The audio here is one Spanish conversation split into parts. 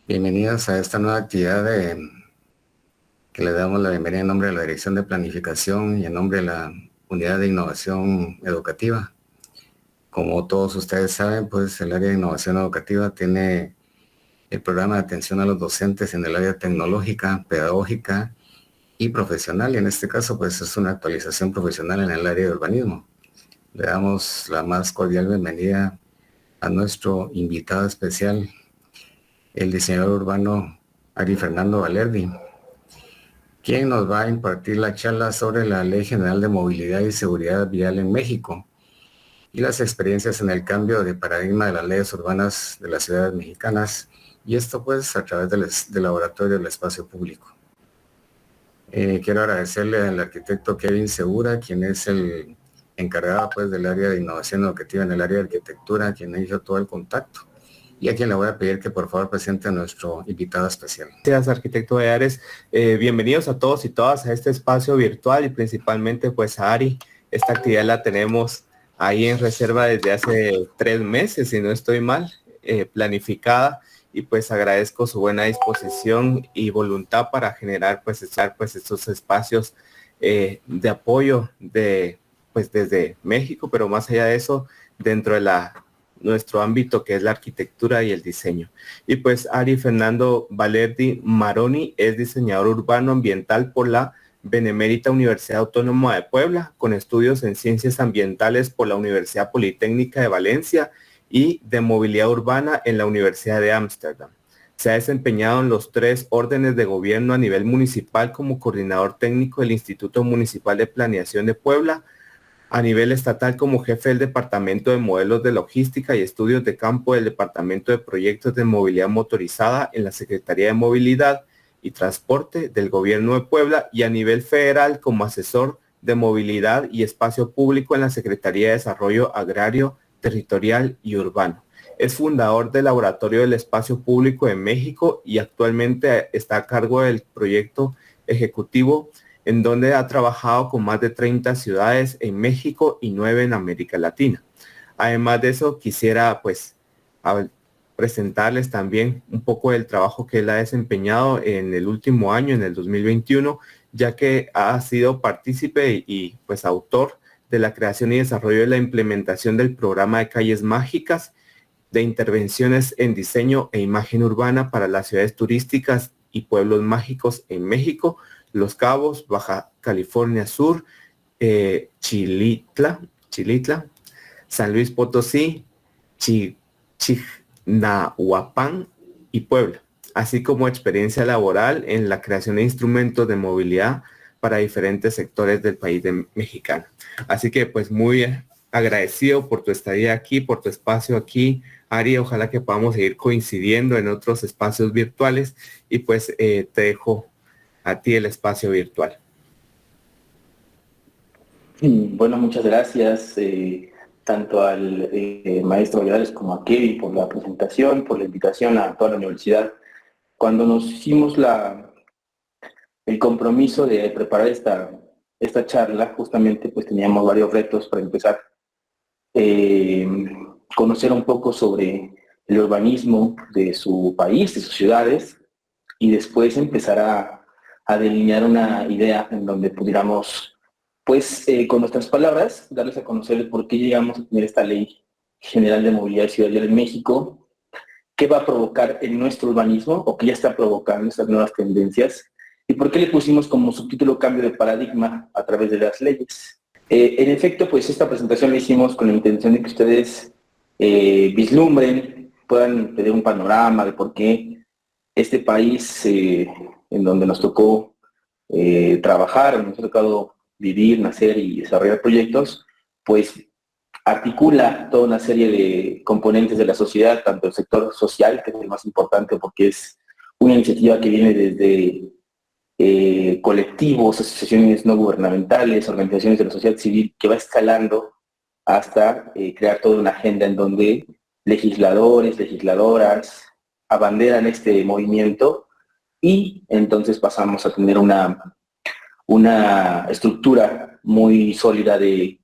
Bienvenidos a esta nueva actividad que le damos la bienvenida en nombre de la Dirección de Planificación y en nombre de la Unidad de Innovación Educativa. Como todos ustedes saben, pues el área de innovación educativa tiene el programa de atención a los docentes en el área tecnológica, pedagógica y profesional, y en este caso pues es una actualización profesional en el área de urbanismo. Le damos la más cordial bienvenida a nuestro invitado especial, el diseñador urbano Ari Fernando Valerdi, quien nos va a impartir la charla sobre la Ley General de Movilidad y Seguridad Vial en México y las experiencias en el cambio de paradigma de las leyes urbanas de las ciudades mexicanas, y esto pues a través del Laboratorio del Espacio Público. Quiero agradecerle al arquitecto Kevin Segura, quien es el encargado pues del área de innovación educativa en el área de arquitectura, quien hizo todo el contacto, y a quien le voy a pedir que por favor presente a nuestro invitado especial. Gracias, arquitecto de Ares. Bienvenidos a todos y todas a este espacio virtual y principalmente pues a Ari. Esta actividad la tenemos ahí en reserva desde hace 3 meses, si no estoy mal, planificada, y pues agradezco su buena disposición y voluntad para generar pues estos espacios de apoyo desde México, pero más allá de eso, dentro de nuestro ámbito que es la arquitectura y el diseño. Y pues Ari Fernando Valerdi Maroni es diseñador urbano ambiental por la Benemérita Universidad Autónoma de Puebla, con estudios en ciencias ambientales por la Universidad Politécnica de Valencia y de movilidad urbana en la Universidad de Ámsterdam. Se ha desempeñado en los 3 órdenes de gobierno a nivel municipal como coordinador técnico del Instituto Municipal de Planeación de Puebla, a nivel estatal como jefe del Departamento de Modelos de Logística y Estudios de Campo del Departamento de Proyectos de Movilidad Motorizada en la Secretaría de Movilidad y Transporte del Gobierno de Puebla, y a nivel federal como asesor de Movilidad y Espacio Público en la Secretaría de Desarrollo Agrario, Territorial y Urbano. Es fundador del Laboratorio del Espacio Público en México y actualmente está a cargo del proyecto ejecutivo, en donde ha trabajado con más de 30 ciudades en México y 9 en América Latina. Además de eso, quisiera pues presentarles también un poco del trabajo que él ha desempeñado en el último año, en el 2021, ya que ha sido partícipe y pues autor de la creación y desarrollo de la implementación del programa de calles mágicas, de intervenciones en diseño e imagen urbana para las ciudades turísticas y pueblos mágicos en México, Los Cabos, Baja California Sur, Chilitla, San Luis Potosí, Chignahuapan y Puebla, así como experiencia laboral en la creación de instrumentos de movilidad para diferentes sectores del país mexicano. Así que pues muy agradecido por tu estadía aquí, por tu espacio aquí, Ari. Ojalá que podamos seguir coincidiendo en otros espacios virtuales, y pues te dejo a ti el espacio virtual. Bueno, muchas gracias tanto al maestro Olivares como a Kevin por la presentación, por la invitación a toda la universidad. Cuando nos hicimos el compromiso de preparar esta charla, justamente pues teníamos varios retos para empezar. Conocer un poco sobre el urbanismo de su país, de sus ciudades, y después empezar a delinear una idea en donde pudiéramos, pues, con nuestras palabras, darles a conocer el por qué llegamos a tener esta Ley General de Movilidad y Ciudad Vial en México, qué va a provocar en nuestro urbanismo, o qué ya está provocando estas nuevas tendencias, y por qué le pusimos como subtítulo cambio de paradigma a través de las leyes. En efecto, pues esta presentación la hicimos con la intención de que ustedes vislumbren, puedan tener un panorama de por qué este país en donde nos tocó trabajar, nos ha tocado vivir, nacer y desarrollar proyectos, pues articula toda una serie de componentes de la sociedad, tanto el sector social, que es el más importante porque es una iniciativa que viene desde colectivos, asociaciones no gubernamentales, organizaciones de la sociedad civil, que va escalando hasta crear toda una agenda en donde legisladores, legisladoras abanderan este movimiento, y entonces pasamos a tener una estructura muy sólida de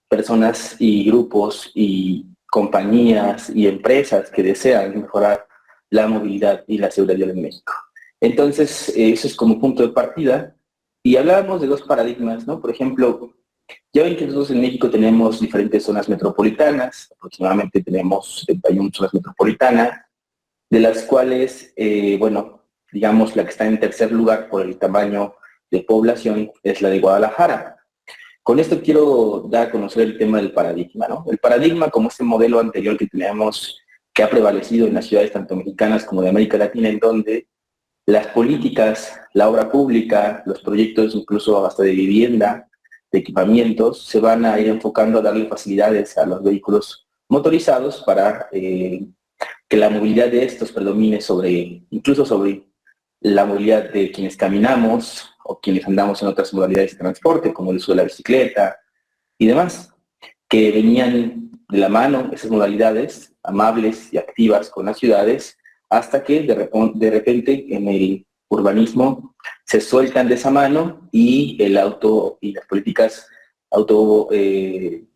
personas y grupos y compañías y empresas que desean mejorar la movilidad y la seguridad vial en México. Entonces, eso es como punto de partida. Y hablábamos de dos paradigmas, ¿no? Por ejemplo, ya ven que nosotros en México tenemos diferentes zonas metropolitanas, aproximadamente tenemos 71 zonas metropolitanas, de las cuales, bueno, digamos, la que está en tercer lugar por el tamaño de población es la de Guadalajara. Con esto quiero dar a conocer el tema del paradigma, ¿no? El paradigma, como este modelo anterior que teníamos, que ha prevalecido en las ciudades tanto mexicanas como de América Latina, en donde las políticas, la obra pública, los proyectos incluso hasta de vivienda, de equipamientos, se van a ir enfocando a darle facilidades a los vehículos motorizados para que la movilidad de estos predomine incluso sobre la movilidad de quienes caminamos o quienes andamos en otras modalidades de transporte, como el uso de la bicicleta y demás, que venían de la mano esas modalidades amables y activas con las ciudades, hasta que de repente en el urbanismo se sueltan de esa mano y el auto y las políticas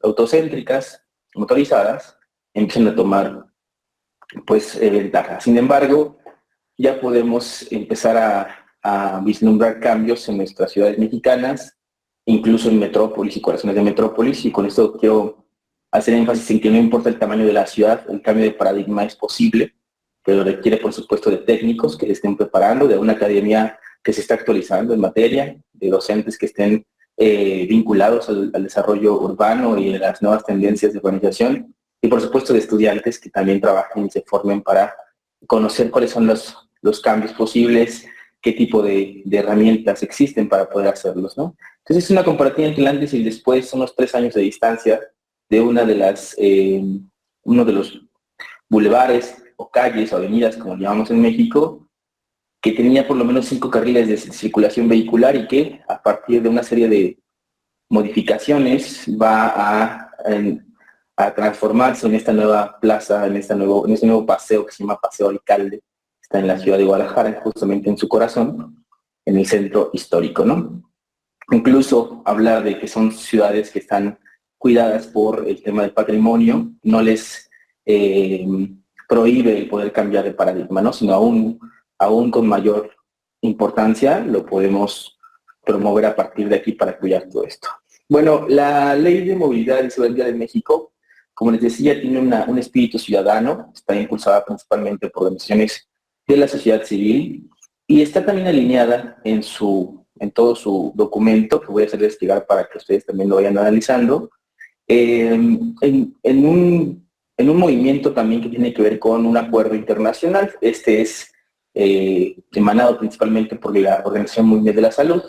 autocéntricas, motorizadas, empiezan a tomar pues ventaja. Sin embargo, ya podemos empezar a vislumbrar cambios en nuestras ciudades mexicanas, incluso en metrópolis y corazones de metrópolis, y con esto quiero hacer énfasis en que no importa el tamaño de la ciudad, el cambio de paradigma es posible, pero requiere, por supuesto, de técnicos que se estén preparando, de una academia que se está actualizando en materia, de docentes que estén vinculados al desarrollo urbano y a las nuevas tendencias de urbanización, y por supuesto de estudiantes que también trabajen y se formen para conocer cuáles son los cambios posibles, qué tipo de herramientas existen para poder hacerlos, ¿no? Entonces es una comparativa entre el antes y el después, son unos 3 años de distancia de uno de los bulevares o calles o avenidas, como llamamos en México, que tenía por lo menos 5 carriles de circulación vehicular y que a partir de una serie de modificaciones va a transformarse en esta nueva plaza, en este nuevo paseo que se llama Paseo Alcalde, está en la ciudad de Guadalajara, justamente en su corazón, en el centro histórico, ¿no? Incluso hablar de que son ciudades que están cuidadas por el tema del patrimonio, no les prohíbe el poder cambiar de paradigma, ¿no? Sino aún con mayor importancia lo podemos promover a partir de aquí para cuidar todo esto. Bueno, la Ley de Movilidad y Seguridad de México, como les decía, tiene un espíritu ciudadano, está impulsada principalmente por organizaciones de la sociedad civil y está también alineada en todo su documento, que voy a hacer desplegar para que ustedes también lo vayan analizando, en un movimiento también que tiene que ver con un acuerdo internacional. Este es emanado principalmente por la Organización Mundial de la Salud.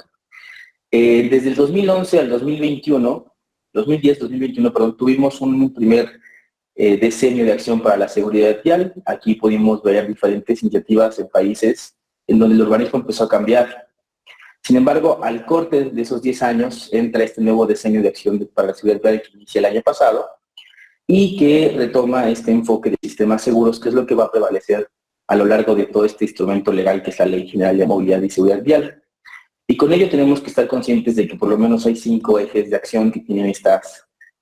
Desde el 2011 al 2010-2021, perdón, tuvimos un primer decenio de acción para la seguridad vial. Aquí pudimos ver diferentes iniciativas en países en donde el urbanismo empezó a cambiar. Sin embargo, al corte de esos 10 años entra este nuevo decenio de acción para la seguridad vial que inicia el año pasado y que retoma este enfoque de sistemas seguros, que es lo que va a prevalecer a lo largo de todo este instrumento legal que es la Ley General de Movilidad y Seguridad Vial. Y con ello tenemos que estar conscientes de que por lo menos hay 5 ejes de acción que tienen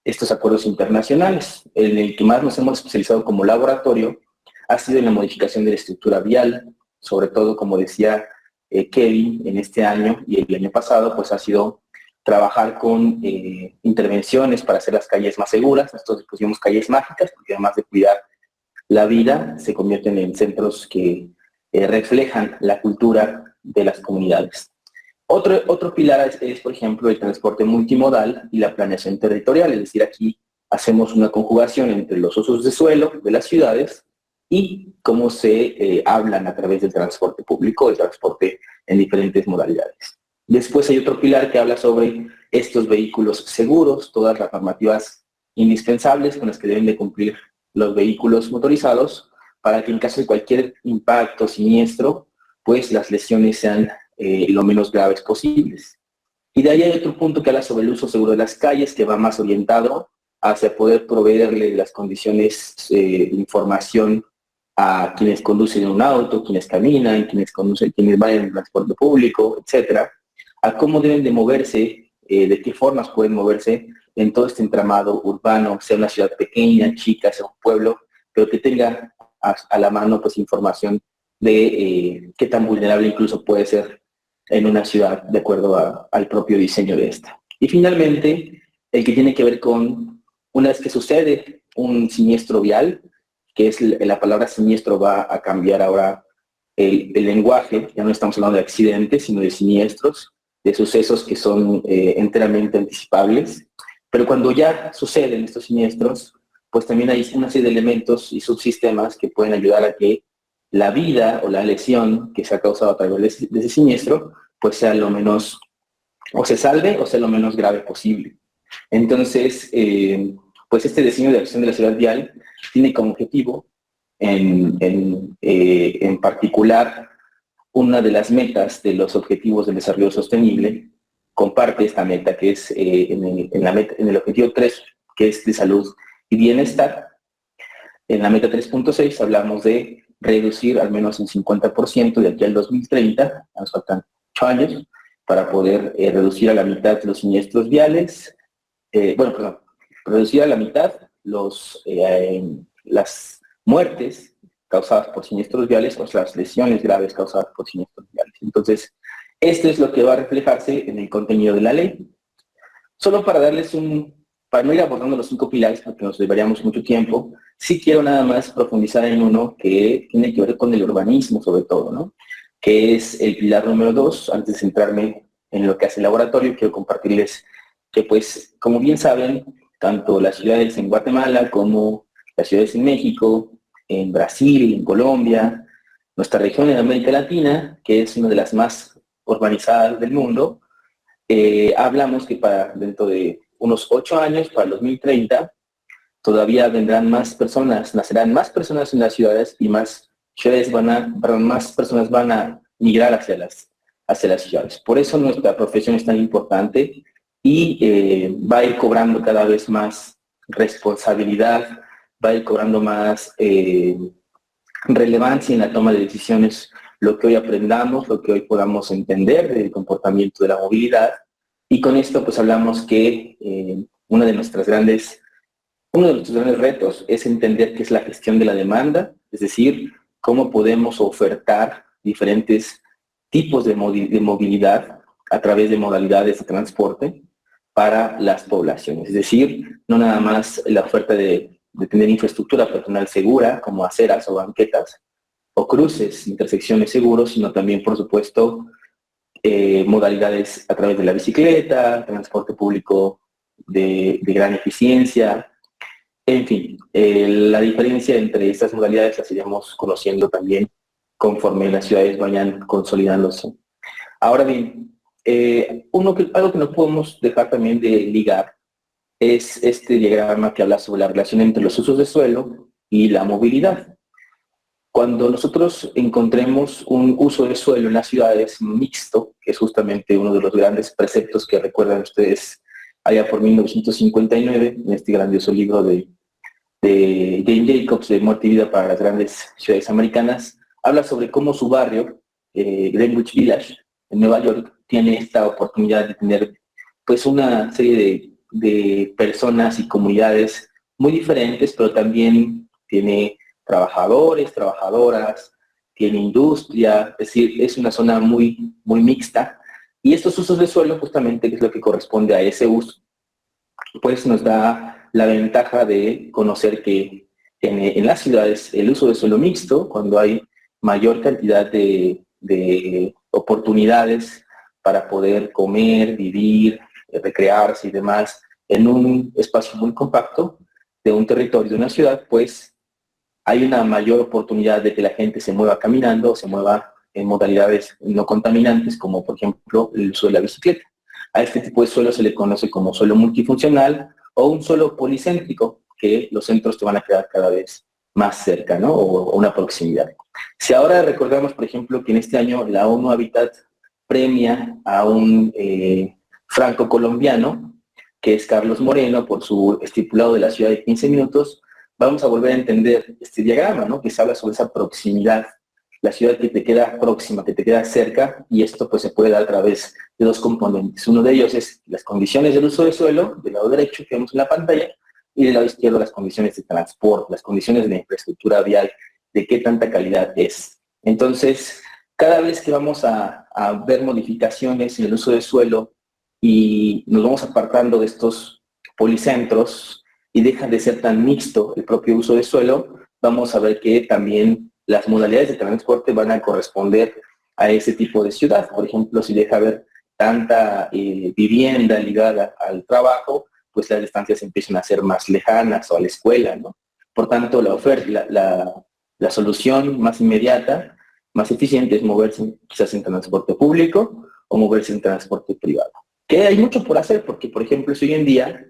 estos acuerdos internacionales. En el que más nos hemos especializado como laboratorio ha sido en la modificación de la estructura vial, sobre todo, como decía Kevin, en este año y el año pasado, pues ha sido trabajar con intervenciones para hacer las calles más seguras. Nosotros pusimos calles mágicas, porque además de cuidar la vida, se convierten en centros que reflejan la cultura de las comunidades. Otro pilar es, por ejemplo, el transporte multimodal y la planeación territorial, es decir, aquí hacemos una conjugación entre los usos de suelo de las ciudades y cómo se hablan a través del transporte público, el transporte en diferentes modalidades. Después hay otro pilar que habla sobre estos vehículos seguros, todas las normativas indispensables con las que deben de cumplir los vehículos motorizados para que en caso de cualquier impacto, siniestro, pues las lesiones sean lo menos graves posibles. Y de ahí hay otro punto que habla sobre el uso seguro de las calles, que va más orientado hacia poder proveerle las condiciones de información a quienes conducen un auto, quienes caminan, quienes van en el transporte público, etcétera, a cómo deben de moverse, de qué formas pueden moverse en todo este entramado urbano, sea una ciudad pequeña, chica, sea un pueblo, pero que tenga a la mano pues información de qué tan vulnerable incluso puede ser en una ciudad de acuerdo al propio diseño de esta. Y finalmente, el que tiene que ver con, una vez que sucede un siniestro vial, que es la palabra siniestro va a cambiar ahora el lenguaje, ya no estamos hablando de accidentes, sino de siniestros, de sucesos que son enteramente anticipables. Pero cuando ya suceden estos siniestros, pues también hay una serie de elementos y subsistemas que pueden ayudar a que la vida o la lesión que se ha causado a través de ese siniestro, pues sea lo menos, o se salve o sea lo menos grave posible. Entonces, pues este diseño de acción de la seguridad vial tiene como objetivo, en particular, una de las metas de los Objetivos del Desarrollo Sostenible, comparte esta meta que es en el objetivo 3, que es de salud y bienestar. En la meta 3.6 hablamos de reducir al menos un 50% de aquí al 2030, nos faltan 8 años, para poder reducir a la mitad los siniestros viales, reducir a la mitad las muertes causadas por siniestros viales o las lesiones graves causadas por siniestros viales. Entonces, esto es lo que va a reflejarse en el contenido de la ley. Solo para darles para no ir abordando los 5 pilares, porque nos llevaríamos mucho tiempo, sí quiero nada más profundizar en uno que tiene que ver con el urbanismo sobre todo, ¿no? Que es el pilar número 2. Antes de centrarme en lo que hace el laboratorio, quiero compartirles que, pues, como bien saben, tanto las ciudades en Guatemala como las ciudades en México, en Brasil, en Colombia, nuestra región en América Latina, que es una de las más urbanizadas del mundo, hablamos que para dentro de unos 8 años, para el 2030, todavía vendrán más personas, nacerán más personas en las ciudades y más personas van a migrar hacia las ciudades. Por eso nuestra profesión es tan importante y va a ir cobrando cada vez más responsabilidad, va a ir cobrando más relevancia en la toma de decisiones, lo que hoy aprendamos, lo que hoy podamos entender del comportamiento de la movilidad. Y con esto pues hablamos que uno de nuestros grandes retos es entender qué es la gestión de la demanda, es decir, cómo podemos ofertar diferentes tipos de movilidad a través de modalidades de transporte para las poblaciones. Es decir, no nada más la oferta de tener infraestructura peatonal segura, como aceras o banquetas, o cruces, intersecciones seguros, sino también, por supuesto, modalidades a través de la bicicleta, transporte público de gran eficiencia. En fin, la diferencia entre estas modalidades las iremos conociendo también conforme las ciudades vayan consolidándose. Ahora bien, algo que no podemos dejar también de ligar es este diagrama que habla sobre la relación entre los usos de suelo y la movilidad. Cuando nosotros encontremos un uso de suelo en las ciudades mixto, que es justamente uno de los grandes preceptos que recuerdan ustedes allá por 1959, en este grandioso libro de Jane Jacobs, de Muerte y Vida para las Grandes Ciudades Americanas, habla sobre cómo su barrio, Greenwich Village, en Nueva York, tiene esta oportunidad de tener pues una serie de personas y comunidades muy diferentes, pero también tiene trabajadores, trabajadoras, tiene industria, es decir, es una zona muy, muy mixta. Y estos usos de suelo, justamente, que es lo que corresponde a ese uso, pues nos da la ventaja de conocer que en las ciudades el uso de suelo mixto, cuando hay mayor cantidad de oportunidades para poder comer, vivir, recrearse y demás en un espacio muy compacto de un territorio de una ciudad, pues hay una mayor oportunidad de que la gente se mueva caminando o se mueva en modalidades no contaminantes, como por ejemplo el uso de la bicicleta. A este tipo de suelo se le conoce como suelo multifuncional o un suelo policéntrico, que los centros te van a quedar cada vez más cerca, ¿no? O una proximidad. Si ahora recordamos, por ejemplo, que en este año la ONU Habitat premia a un franco-colombiano, que es Carlos Moreno, por su estipulado de la ciudad de 15 minutos, vamos a volver a entender este diagrama, ¿no? Que se habla sobre esa proximidad, la ciudad que te queda próxima, que te queda cerca, y esto pues se puede dar a través de 2 componentes. Uno de ellos es las condiciones del uso de suelo, del lado derecho que vemos en la pantalla, y del lado izquierdo las condiciones de transporte, las condiciones de la infraestructura vial de qué tanta calidad es. Entonces, cada vez que vamos a ver modificaciones en el uso de suelo y nos vamos apartando de estos policentros y deja de ser tan mixto el propio uso de suelo, vamos a ver que también las modalidades de transporte van a corresponder a ese tipo de ciudad. Por ejemplo, si deja ver tanta vivienda ligada al trabajo, pues las distancias empiezan a ser más lejanas o a la escuela, ¿no? Por tanto, la oferta, la solución más inmediata, más eficiente es moverse quizás en transporte público o moverse en transporte privado. Que hay mucho por hacer, porque, por ejemplo, si hoy en día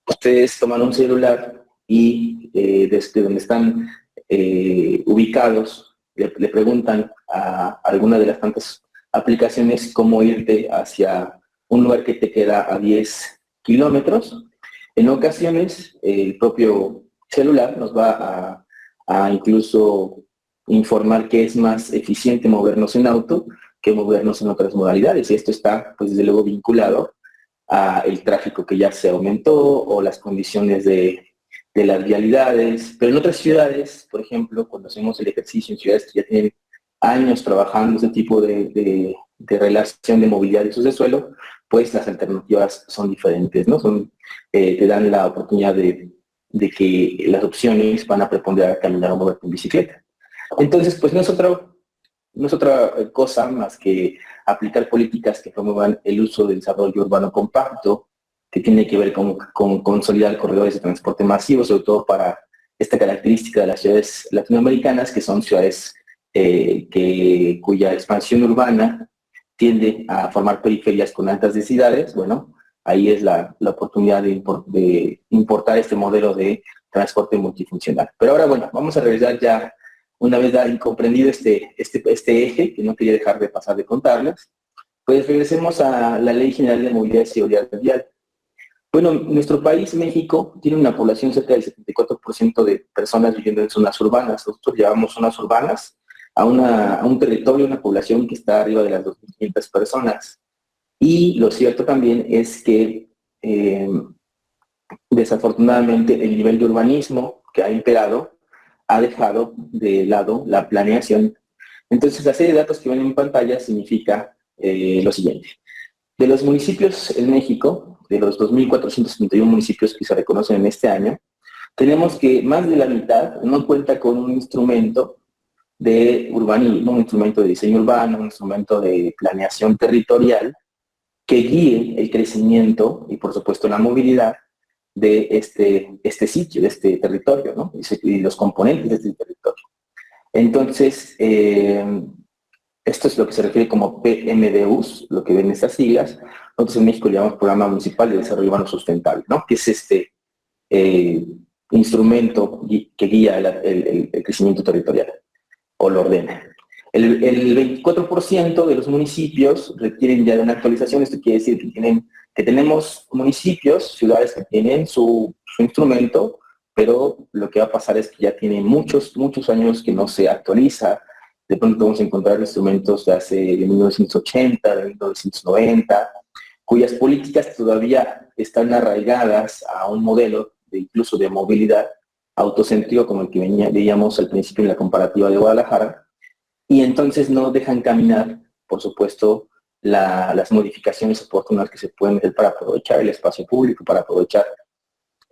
ustedes toman un celular y desde donde están ubicados, le preguntan a alguna de las tantas aplicaciones cómo irte hacia un lugar que te queda a 10 kilómetros. En ocasiones, el propio celular nos va a incluso informar que es más eficiente movernos en auto que movernos en otras modalidades. Y esto está, pues, desde luego vinculado a el tráfico que ya se aumentó o las condiciones de las vialidades. Pero en otras ciudades, por ejemplo, cuando hacemos el ejercicio en ciudades que ya tienen años trabajando ese tipo de relación de movilidad y usos de suelo, pues las alternativas son diferentes, ¿no? Te dan la oportunidad de que las opciones van a preponderar a caminar o moverte en bicicleta. Entonces, pues no es otra cosa más que aplicar políticas que promuevan el uso del desarrollo urbano compacto, que tiene que ver con consolidar corredores de transporte masivo, sobre todo para esta característica de las ciudades latinoamericanas, que son ciudades cuya expansión urbana tiende a formar periferias con altas densidades. Bueno, ahí es la oportunidad de importar este modelo de transporte multifuncional. Pero ahora, bueno, vamos a regresar ya, una vez comprendido este eje, que no quería dejar de pasar de contarles, pues regresemos a la Ley General de Movilidad y Seguridad Vial. Bueno, nuestro país, México, tiene una población cerca del 74% de personas viviendo en zonas urbanas. Nosotros llevamos zonas urbanas a un territorio, una población que está arriba de las 2.500 personas. Y lo cierto también es que, desafortunadamente, el nivel de urbanismo que ha imperado ha dejado de lado la planeación. Entonces, la serie de datos que ven en pantalla significa lo siguiente. De los municipios en México, de los 2.471 municipios que se reconocen en este año, tenemos que más de la mitad no cuenta con un instrumento de urbanismo, un instrumento de diseño urbano, un instrumento de planeación territorial que guíe el crecimiento y, por supuesto, la movilidad de este sitio, de este territorio, ¿no? Y los componentes de este territorio. Entonces, esto es lo que se refiere como PMDUs, lo que ven estas siglas. Nosotros en México le llamamos Programa Municipal de Desarrollo Urbano Sustentable, ¿no? Que es este instrumento que guía el crecimiento territorial o lo ordena. El 24% de los municipios requieren ya de una actualización. Esto quiere decir que tenemos municipios, ciudades que tienen su instrumento, pero lo que va a pasar es que ya tiene muchos años que no se actualiza. De pronto vamos a encontrar instrumentos de 1980, de 1990, cuyas políticas todavía están arraigadas a un modelo incluso de movilidad autocéntrico, como el que veíamos al principio en la comparativa de Guadalajara, y entonces no dejan caminar, por supuesto, las modificaciones oportunas que se pueden hacer para aprovechar el espacio público, para aprovechar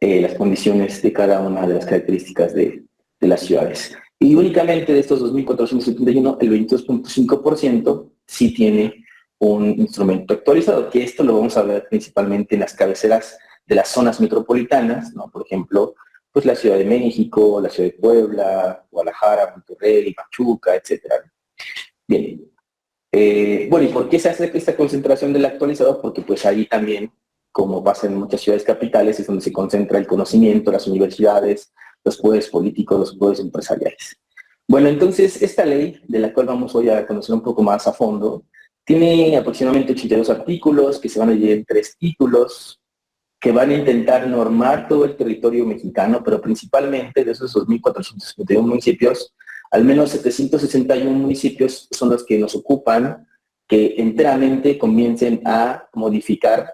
las condiciones de cada una de las características de las ciudades. Y únicamente de estos 2.471, el 22.5% sí tiene un instrumento actualizado, que esto lo vamos a ver principalmente en las cabeceras de las zonas metropolitanas, ¿no? Por ejemplo, pues la Ciudad de México, la Ciudad de Puebla, Guadalajara, Monterrey, Pachuca, etcétera. Bien. Bueno, ¿y por qué se hace esta concentración del actualizado? Porque pues ahí también, como pasa en muchas ciudades capitales, es donde se concentra el conocimiento, las universidades, los poderes políticos, los poderes empresariales. Bueno, entonces, esta ley, de la cual vamos hoy a conocer un poco más a fondo, tiene aproximadamente 82 artículos que se van a dividir en 3 títulos, que van a intentar normar todo el territorio mexicano, pero principalmente de esos 2.451 municipios, al menos 761 municipios son los que nos ocupan, que enteramente comiencen a modificar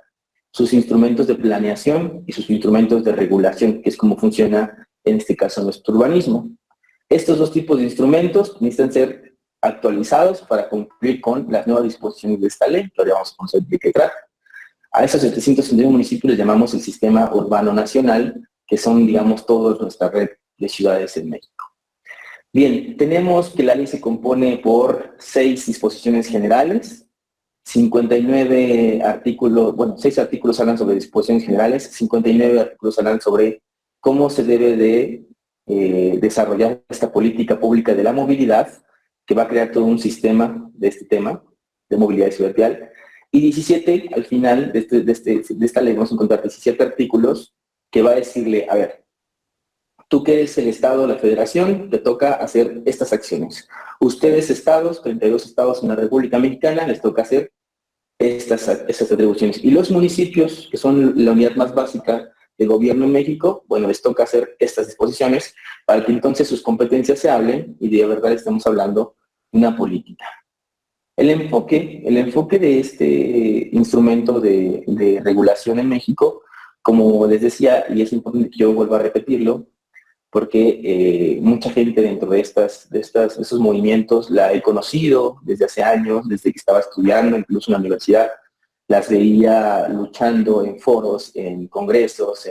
sus instrumentos de planeación y sus instrumentos de regulación, que es como funciona en este caso nuestro urbanismo. Estos dos tipos de instrumentos necesitan ser actualizados para cumplir con las nuevas disposiciones de esta ley, que ahora vamos a conocer de qué trata. A esos 761 municipios les llamamos el Sistema Urbano Nacional, que son, digamos, toda nuestra red de ciudades en México. Bien, tenemos que la ley se compone por 6 disposiciones generales, 59 artículos, bueno, 6 artículos hablan sobre disposiciones generales, 59 artículos hablan sobre cómo se debe de desarrollar esta política pública de la movilidad, que va a crear todo un sistema de este tema, de movilidad y ciudad vial, y 17, al final de esta ley vamos a encontrar 17 artículos que va a decirle, a ver, tú que eres el Estado, la Federación, te toca hacer estas acciones. Ustedes estados, 32 estados en la República Mexicana, les toca hacer estas atribuciones. Y los municipios, que son la unidad más básica del gobierno en México, bueno, les toca hacer estas disposiciones para que entonces sus competencias se hablen y de verdad estamos hablando de una política. El enfoque de este instrumento de regulación en México, como les decía, y es importante que yo vuelva a repetirlo, porque mucha gente dentro de estos movimientos la he conocido desde hace años, desde que estaba estudiando, incluso en la universidad, las veía luchando en foros, en congresos,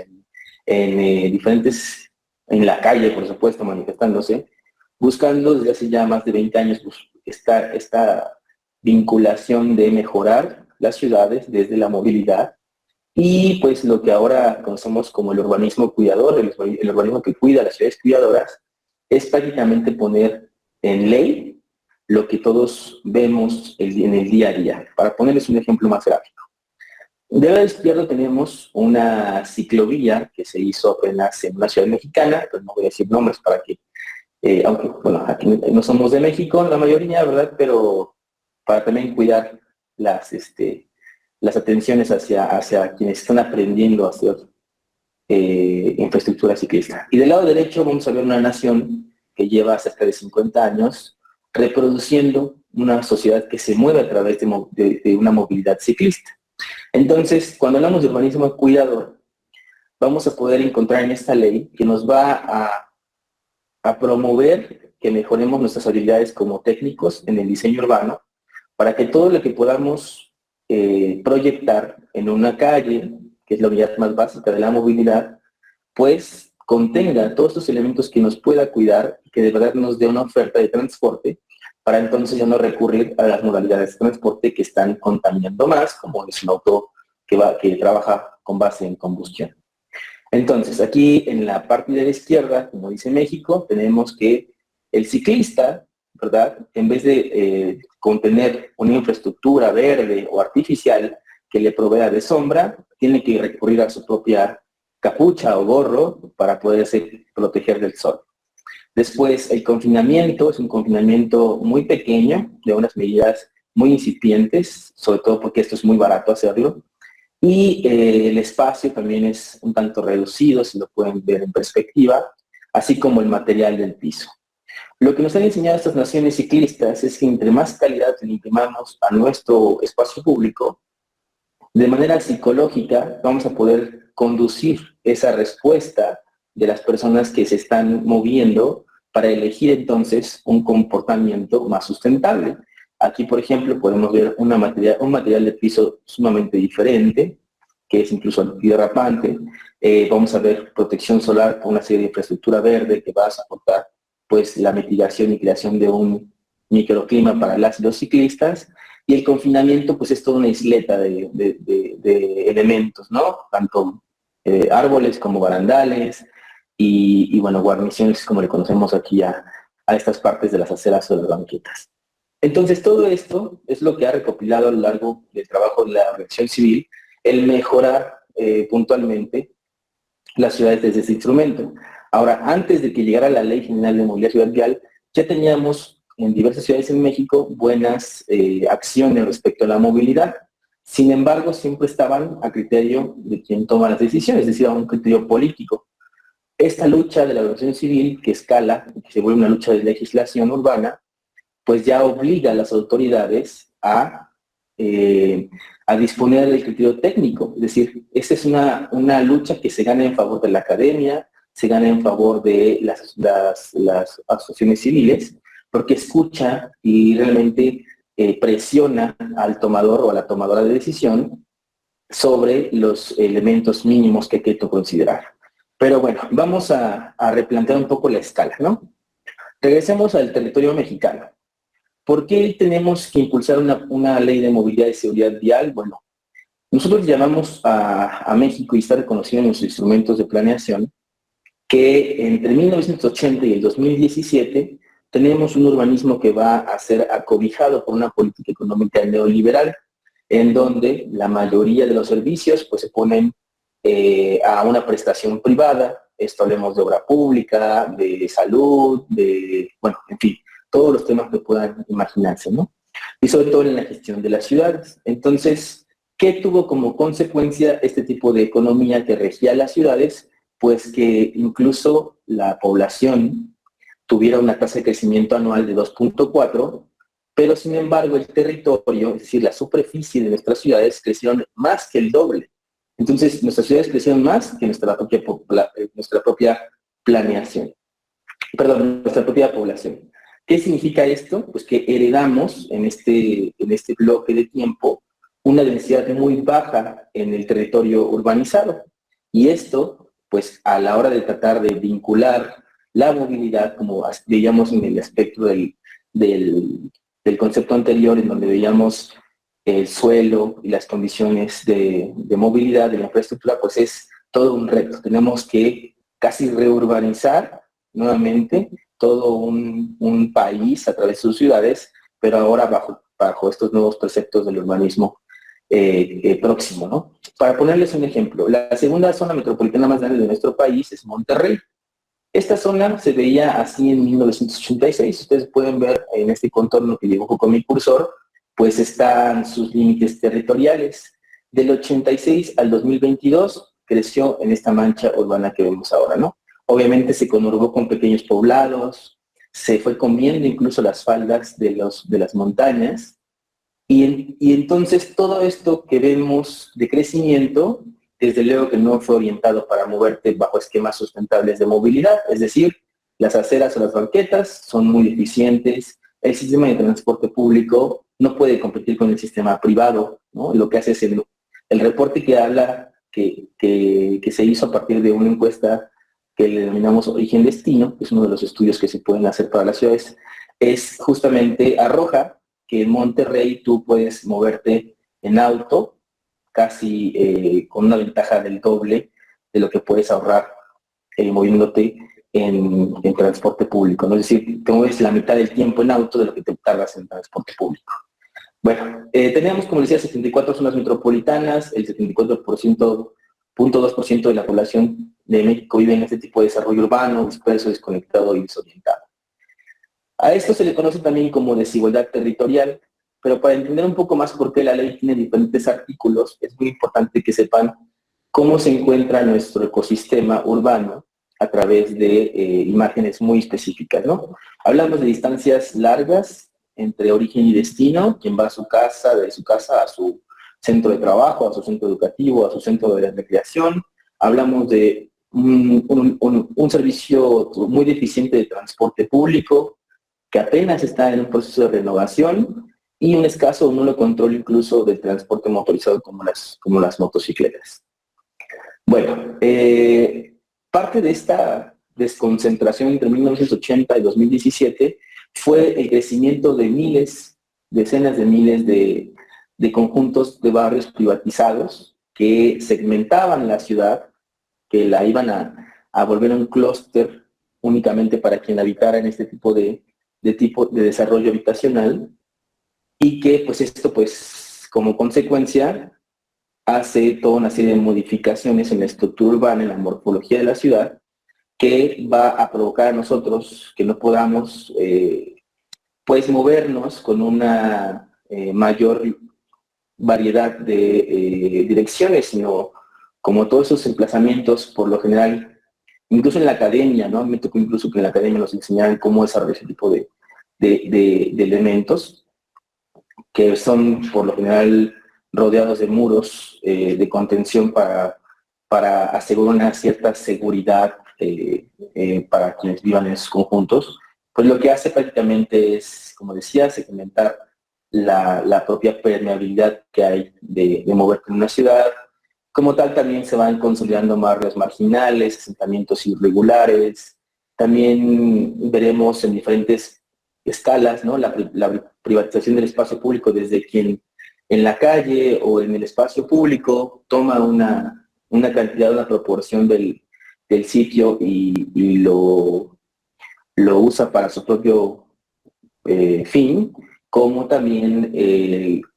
en diferentes, en la calle, por supuesto, manifestándose, buscando desde hace ya más de 20 años pues, esta vinculación de mejorar las ciudades desde la movilidad y pues lo que ahora conocemos como el urbanismo cuidador, el urbanismo que cuida las ciudades cuidadoras, es prácticamente poner en ley lo que todos vemos en el día a día. Para ponerles un ejemplo más gráfico. Del lado izquierdo tenemos una ciclovía que se hizo apenas en una ciudad mexicana, pues no voy a decir nombres para que, aunque bueno, aquí no somos de México la mayoría, ¿verdad? Pero para también cuidar las atenciones hacia quienes están aprendiendo a hacer infraestructura ciclista. Y del lado derecho vamos a ver una nación que lleva cerca de 50 años reproduciendo una sociedad que se mueve a través de una movilidad ciclista. Entonces, cuando hablamos de urbanismo cuidador, vamos a poder encontrar en esta ley que nos va a promover que mejoremos nuestras habilidades como técnicos en el diseño urbano, para que todo lo que podamos proyectar en una calle, que es la unidad más básica de la movilidad, pues contenga todos estos elementos que nos pueda cuidar y que de verdad nos dé una oferta de transporte, para entonces ya no recurrir a las modalidades de transporte que están contaminando más, como es un auto que trabaja con base en combustión. Entonces, aquí en la parte de la izquierda, como dice México, tenemos que el ciclista, ¿verdad?, en vez de contener una infraestructura verde o artificial que le provea de sombra, tiene que recurrir a su propia capucha o gorro para poderse proteger del sol. Después, el confinamiento es un confinamiento muy pequeño, de unas medidas muy incipientes, sobre todo porque esto es muy barato hacerlo. Y el espacio también es un tanto reducido, si lo pueden ver en perspectiva, así como el material del piso. Lo que nos han enseñado estas naciones ciclistas es que entre más calidad le imprimamos a nuestro espacio público, de manera psicológica vamos a poder conducir esa respuesta de las personas que se están moviendo para elegir entonces un comportamiento más sustentable. Aquí, por ejemplo, podemos ver un material de piso sumamente diferente, que es incluso antiderrapante. Vamos a ver protección solar con una serie de infraestructura verde que va a soportar pues, la mitigación y creación de un microclima para las y los ciclistas. Y el confinamiento pues, es toda una isleta de elementos, ¿no? Tanto árboles como barandales y bueno, guarniciones como le conocemos aquí a estas partes de las aceras o de las banquetas. Entonces, todo esto es lo que ha recopilado a lo largo del trabajo de la organización civil, el mejorar puntualmente las ciudades desde ese instrumento. Ahora, antes de que llegara la Ley General de Movilidad Ciudad Vial, ya teníamos en diversas ciudades en México buenas acciones respecto a la movilidad. Sin embargo, siempre estaban a criterio de quien toma las decisiones, es decir, a un criterio político. Esta lucha de la organización civil, que escala, que se vuelve una lucha de legislación urbana, pues ya obliga a las autoridades a disponer del criterio técnico. Es decir, esta es una lucha que se gana en favor de la academia, se gana en favor de las asociaciones civiles, porque escucha y realmente presiona al tomador o a la tomadora de decisión sobre los elementos mínimos que hay que considerar. Pero bueno, vamos a replantear un poco la escala, ¿no? Regresemos al territorio mexicano. ¿Por qué tenemos que impulsar una ley de movilidad y seguridad vial? Bueno, nosotros llamamos a México, y está reconocido en los instrumentos de planeación, que entre 1980 y el 2017 tenemos un urbanismo que va a ser acobijado por una política económica neoliberal, en donde la mayoría de los servicios pues, se ponen a una prestación privada. Esto hablemos de obra pública, de salud, bueno, en fin, todos los temas que puedan imaginarse, ¿no? Y sobre todo en la gestión de las ciudades. Entonces, ¿qué tuvo como consecuencia este tipo de economía que regía las ciudades? Pues que incluso la población tuviera una tasa de crecimiento anual de 2.4, pero sin embargo el territorio, es decir, la superficie de nuestras ciudades crecieron más que el doble. Entonces, nuestras ciudades crecieron más que nuestra propia planeación. Perdón, nuestra propia población. ¿Qué significa esto? Pues que heredamos en este bloque de tiempo una densidad muy baja en el territorio urbanizado. Y esto, pues a la hora de tratar de vincular la movilidad, como veíamos en el aspecto del concepto anterior, en donde veíamos el suelo y las condiciones de movilidad de la infraestructura, pues es todo un reto. Tenemos que casi reurbanizar nuevamente todo un país a través de sus ciudades, pero ahora bajo estos nuevos preceptos del urbanismo próximo, ¿no? Para ponerles un ejemplo, la segunda zona metropolitana más grande de nuestro país es Monterrey. Esta zona se veía así en 1986. Ustedes pueden ver en este contorno que dibujo con mi cursor, pues están sus límites territoriales. Del 86 al 2022 creció en esta mancha urbana que vemos ahora, ¿no? Obviamente se conurbó con pequeños poblados, se fue comiendo incluso las faldas de las montañas, y entonces todo esto que vemos de crecimiento, desde luego que no fue orientado para moverte bajo esquemas sustentables de movilidad, es decir, las aceras o las banquetas son muy deficientes, el sistema de transporte público no puede competir con el sistema privado, ¿no? Lo que hace es el reporte que habla, que se hizo a partir de una encuesta que le denominamos Origen-Destino, que es uno de los estudios que se pueden hacer para las ciudades, es justamente arroja que en Monterrey tú puedes moverte en auto casi con una ventaja del doble de lo que puedes ahorrar moviéndote en transporte público, ¿no? Es decir, te mueves la mitad del tiempo en auto de lo que te tardas en transporte público. Bueno, tenemos, como decía, 74 zonas metropolitanas, el 74.2% de la población de México vive en este tipo de desarrollo urbano, disperso, desconectado y desorientado. A esto se le conoce también como desigualdad territorial, pero para entender un poco más por qué la ley tiene diferentes artículos, es muy importante que sepan cómo se encuentra nuestro ecosistema urbano a través de imágenes muy específicas, ¿no? Hablamos de distancias largas entre origen y destino, quien va a su casa, de su casa a su centro de trabajo, a su centro educativo, a su centro de recreación. Hablamos de un servicio muy deficiente de transporte público, que apenas está en un proceso de renovación, y un escaso o nulo control incluso del transporte motorizado como las motocicletas. Bueno, parte de esta desconcentración entre 1980 y 2017 fue el crecimiento de decenas de miles de conjuntos de barrios privatizados que segmentaban la ciudad, que la iban a volver un clúster únicamente para quien habitara en este tipo de desarrollo habitacional, y que pues esto pues como consecuencia hace toda una serie de modificaciones en la estructura urbana, en la morfología de la ciudad, que va a provocar a nosotros que no podamos pues movernos con una mayor variedad de direcciones, sino como todos esos emplazamientos, por lo general, incluso en la academia, ¿no? Me tocó incluso que en la academia nos enseñaran cómo desarrollar ese tipo de elementos, que son por lo general rodeados de muros de contención para asegurar una cierta seguridad para quienes vivan en esos conjuntos, pues lo que hace prácticamente es, como decía, segmentar la propia permeabilidad que hay de moverte en una ciudad. Como tal, también se van consolidando barrios marginales, asentamientos irregulares. También veremos en diferentes escalas, ¿no? La privatización del espacio público desde quien en la calle o en el espacio público toma una cantidad, una proporción del sitio y lo usa para su propio fin, como también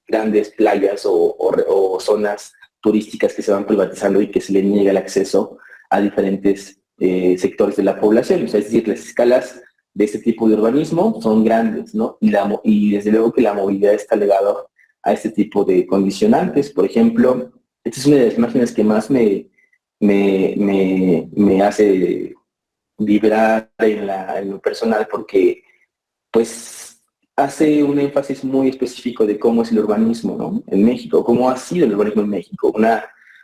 grandes playas o zonas turísticas que se van privatizando y que se le niega el acceso a diferentes sectores de la población. O sea, es decir, las escalas de este tipo de urbanismo son grandes, ¿no? Y desde luego que la movilidad está ligada a este tipo de condicionantes. Por ejemplo, esta es una de las imágenes que más me hace vibrar en lo personal, porque pues hace un énfasis muy específico de cómo es el urbanismo, ¿no? En México, cómo ha sido el urbanismo en México.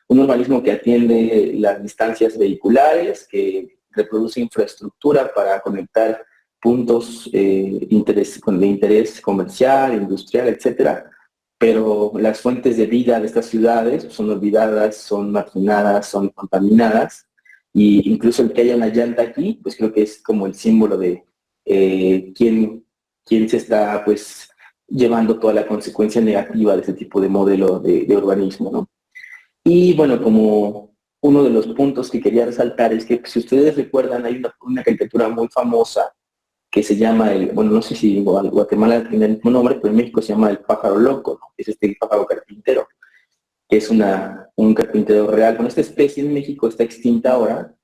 Un urbanismo que atiende las distancias vehiculares, que reproduce infraestructura para conectar puntos de interés comercial, industrial, etcétera. Pero las fuentes de vida de estas ciudades son olvidadas, son marginadas, son contaminadas, y incluso el que haya una llanta aquí, pues creo que es como el símbolo de quién se está pues llevando toda la consecuencia negativa de este tipo de modelo de urbanismo, ¿no? Y bueno, como uno de los puntos que quería resaltar es que, si ustedes recuerdan, hay una caricatura muy famosa que se llama, bueno, no sé si en Guatemala tiene el mismo nombre, pero en México se llama el pájaro loco, ¿no? Es este pájaro carpintero, que es un carpintero real. Bueno, esta especie en México está extinta ahora,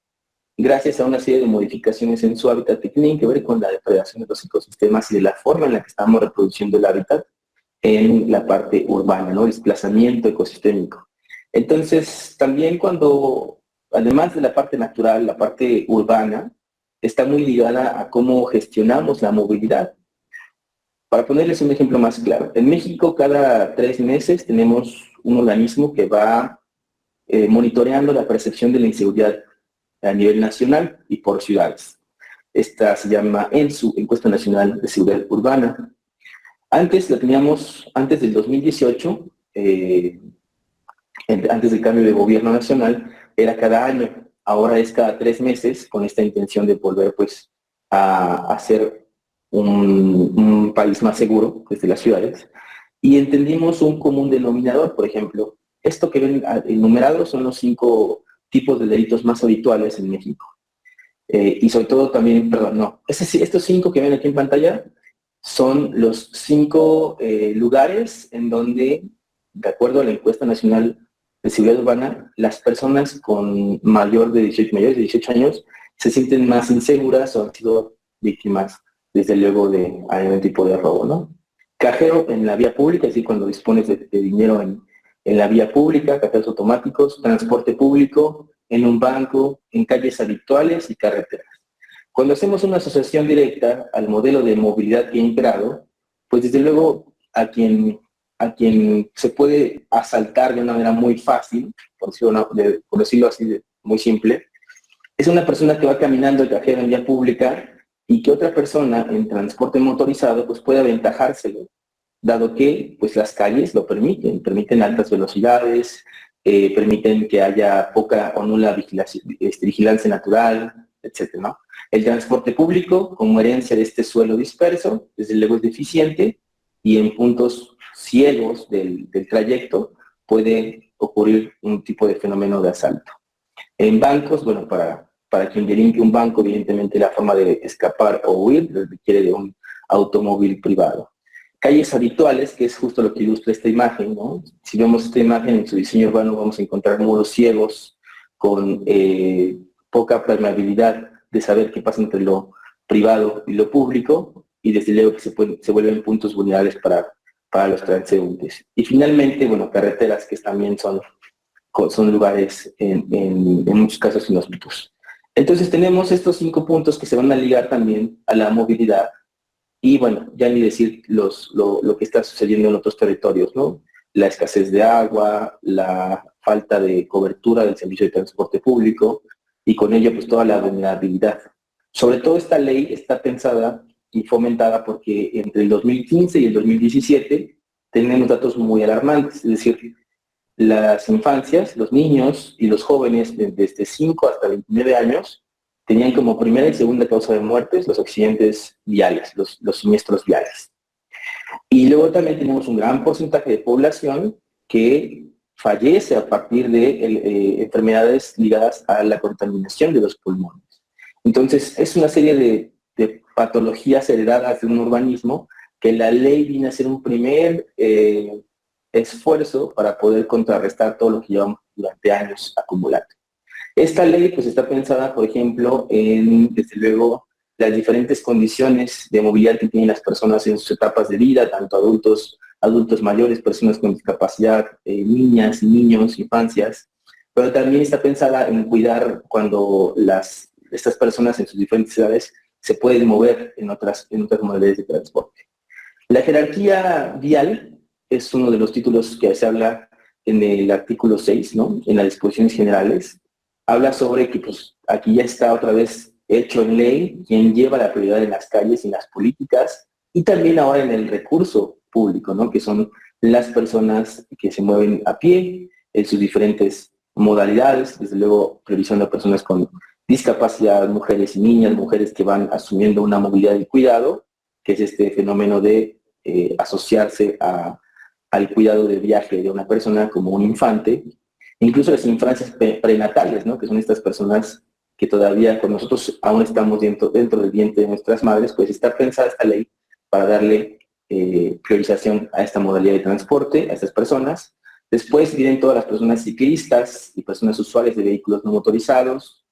gracias a una serie de modificaciones en su hábitat que tienen que ver con la depredación de los ecosistemas y de la forma en la que estamos reproduciendo el hábitat en la parte urbana, ¿no? El desplazamiento ecosistémico. Entonces, también además de la parte natural, la parte urbana está muy ligada a cómo gestionamos la movilidad. Para ponerles un ejemplo más claro, en México cada 3 meses tenemos un organismo que va monitoreando la percepción de la inseguridad a nivel nacional y por ciudades. Esta se llama ENSU, Encuesta Nacional de Seguridad Urbana. Antes la teníamos, antes del 2018, antes del cambio de gobierno nacional, era cada año. Ahora es cada 3 meses, con esta intención de volver pues a hacer un país más seguro desde las ciudades. Y entendimos un común denominador. Por ejemplo, esto que ven enumerado son los 5 tipos de delitos más habituales en México. Y sobre todo también, estos 5 que ven aquí en pantalla son los 5 lugares en donde, de acuerdo a la encuesta nacional de seguridad urbana, las personas con mayores de 18 años se sienten más inseguras o han sido víctimas, desde luego, de algún tipo de robo, ¿no? Cajero en la vía pública, es decir, cuando dispones de dinero en la vía pública, cajeros automáticos, transporte público, en un banco, en calles habituales y carreteras. Cuando hacemos una asociación directa al modelo de movilidad que ha imperado, pues desde luego a quien se puede asaltar de una manera muy fácil, por decirlo así, muy simple, es una persona que va caminando el cajero en vía pública y que otra persona en transporte motorizado pues puede aventajárselo, dado que pues las calles lo permiten altas velocidades, permiten que haya poca o nula vigilancia natural, etcétera, ¿no? El transporte público, como herencia de este suelo disperso, desde luego es deficiente, y en puntos ciegos del trayecto puede ocurrir un tipo de fenómeno de asalto. En bancos, bueno, para quien delinque un banco, evidentemente la forma de escapar o huir requiere de un automóvil privado. Calles habituales, que es justo lo que ilustra esta imagen, ¿no? Si vemos esta imagen en su diseño urbano, vamos a encontrar muros ciegos con poca permeabilidad de saber qué pasa entre lo privado y lo público, y desde luego que se vuelven puntos vulnerables para los transeúntes. Y finalmente, bueno, carreteras, que también son lugares en muchos casos inhóspitos. Entonces tenemos estos 5 puntos que se van a ligar también a la movilidad. Y bueno, ya ni decir lo que está sucediendo en otros territorios, ¿no? La escasez de agua, la falta de cobertura del servicio de transporte público, y con ello pues toda la vulnerabilidad. Sobre todo esta ley está pensada y fomentada porque entre el 2015 y el 2017 tenemos datos muy alarmantes, es decir, las infancias, los niños y los jóvenes desde 5 hasta 29 años tenían como primera y segunda causa de muertes los accidentes viales, los siniestros viales. Y luego también tenemos un gran porcentaje de población que fallece a partir de enfermedades ligadas a la contaminación de los pulmones. Entonces, es una serie de patologías heredadas de un urbanismo que la ley viene a ser un primer esfuerzo para poder contrarrestar todo lo que llevamos durante años acumulando. Esta ley pues está pensada, por ejemplo, en, desde luego, las diferentes condiciones de movilidad que tienen las personas en sus etapas de vida, tanto adultos mayores, personas con discapacidad, niñas, niños, infancias, pero también está pensada en cuidar cuando estas personas en sus diferentes edades se pueden mover en otras modalidades de transporte. La jerarquía vial es uno de los títulos que se habla en el artículo 6, ¿no? En las disposiciones generales. Habla sobre que pues, aquí ya está otra vez hecho en ley quien lleva la prioridad en las calles y en las políticas, y también ahora en el recurso público, ¿no? Que son las personas que se mueven a pie en sus diferentes modalidades, desde luego previsión de personas con discapacidad, mujeres y niñas, mujeres que van asumiendo una movilidad de cuidado, que es este fenómeno de asociarse al cuidado de viaje de una persona como un infante, incluso las infancias prenatales, ¿no? Que son estas personas que todavía con nosotros aún estamos dentro del vientre de nuestras madres, pues está pensada esta ley para darle priorización a esta modalidad de transporte, a estas personas. Después vienen todas las personas ciclistas y personas usuarias de vehículos no motorizados.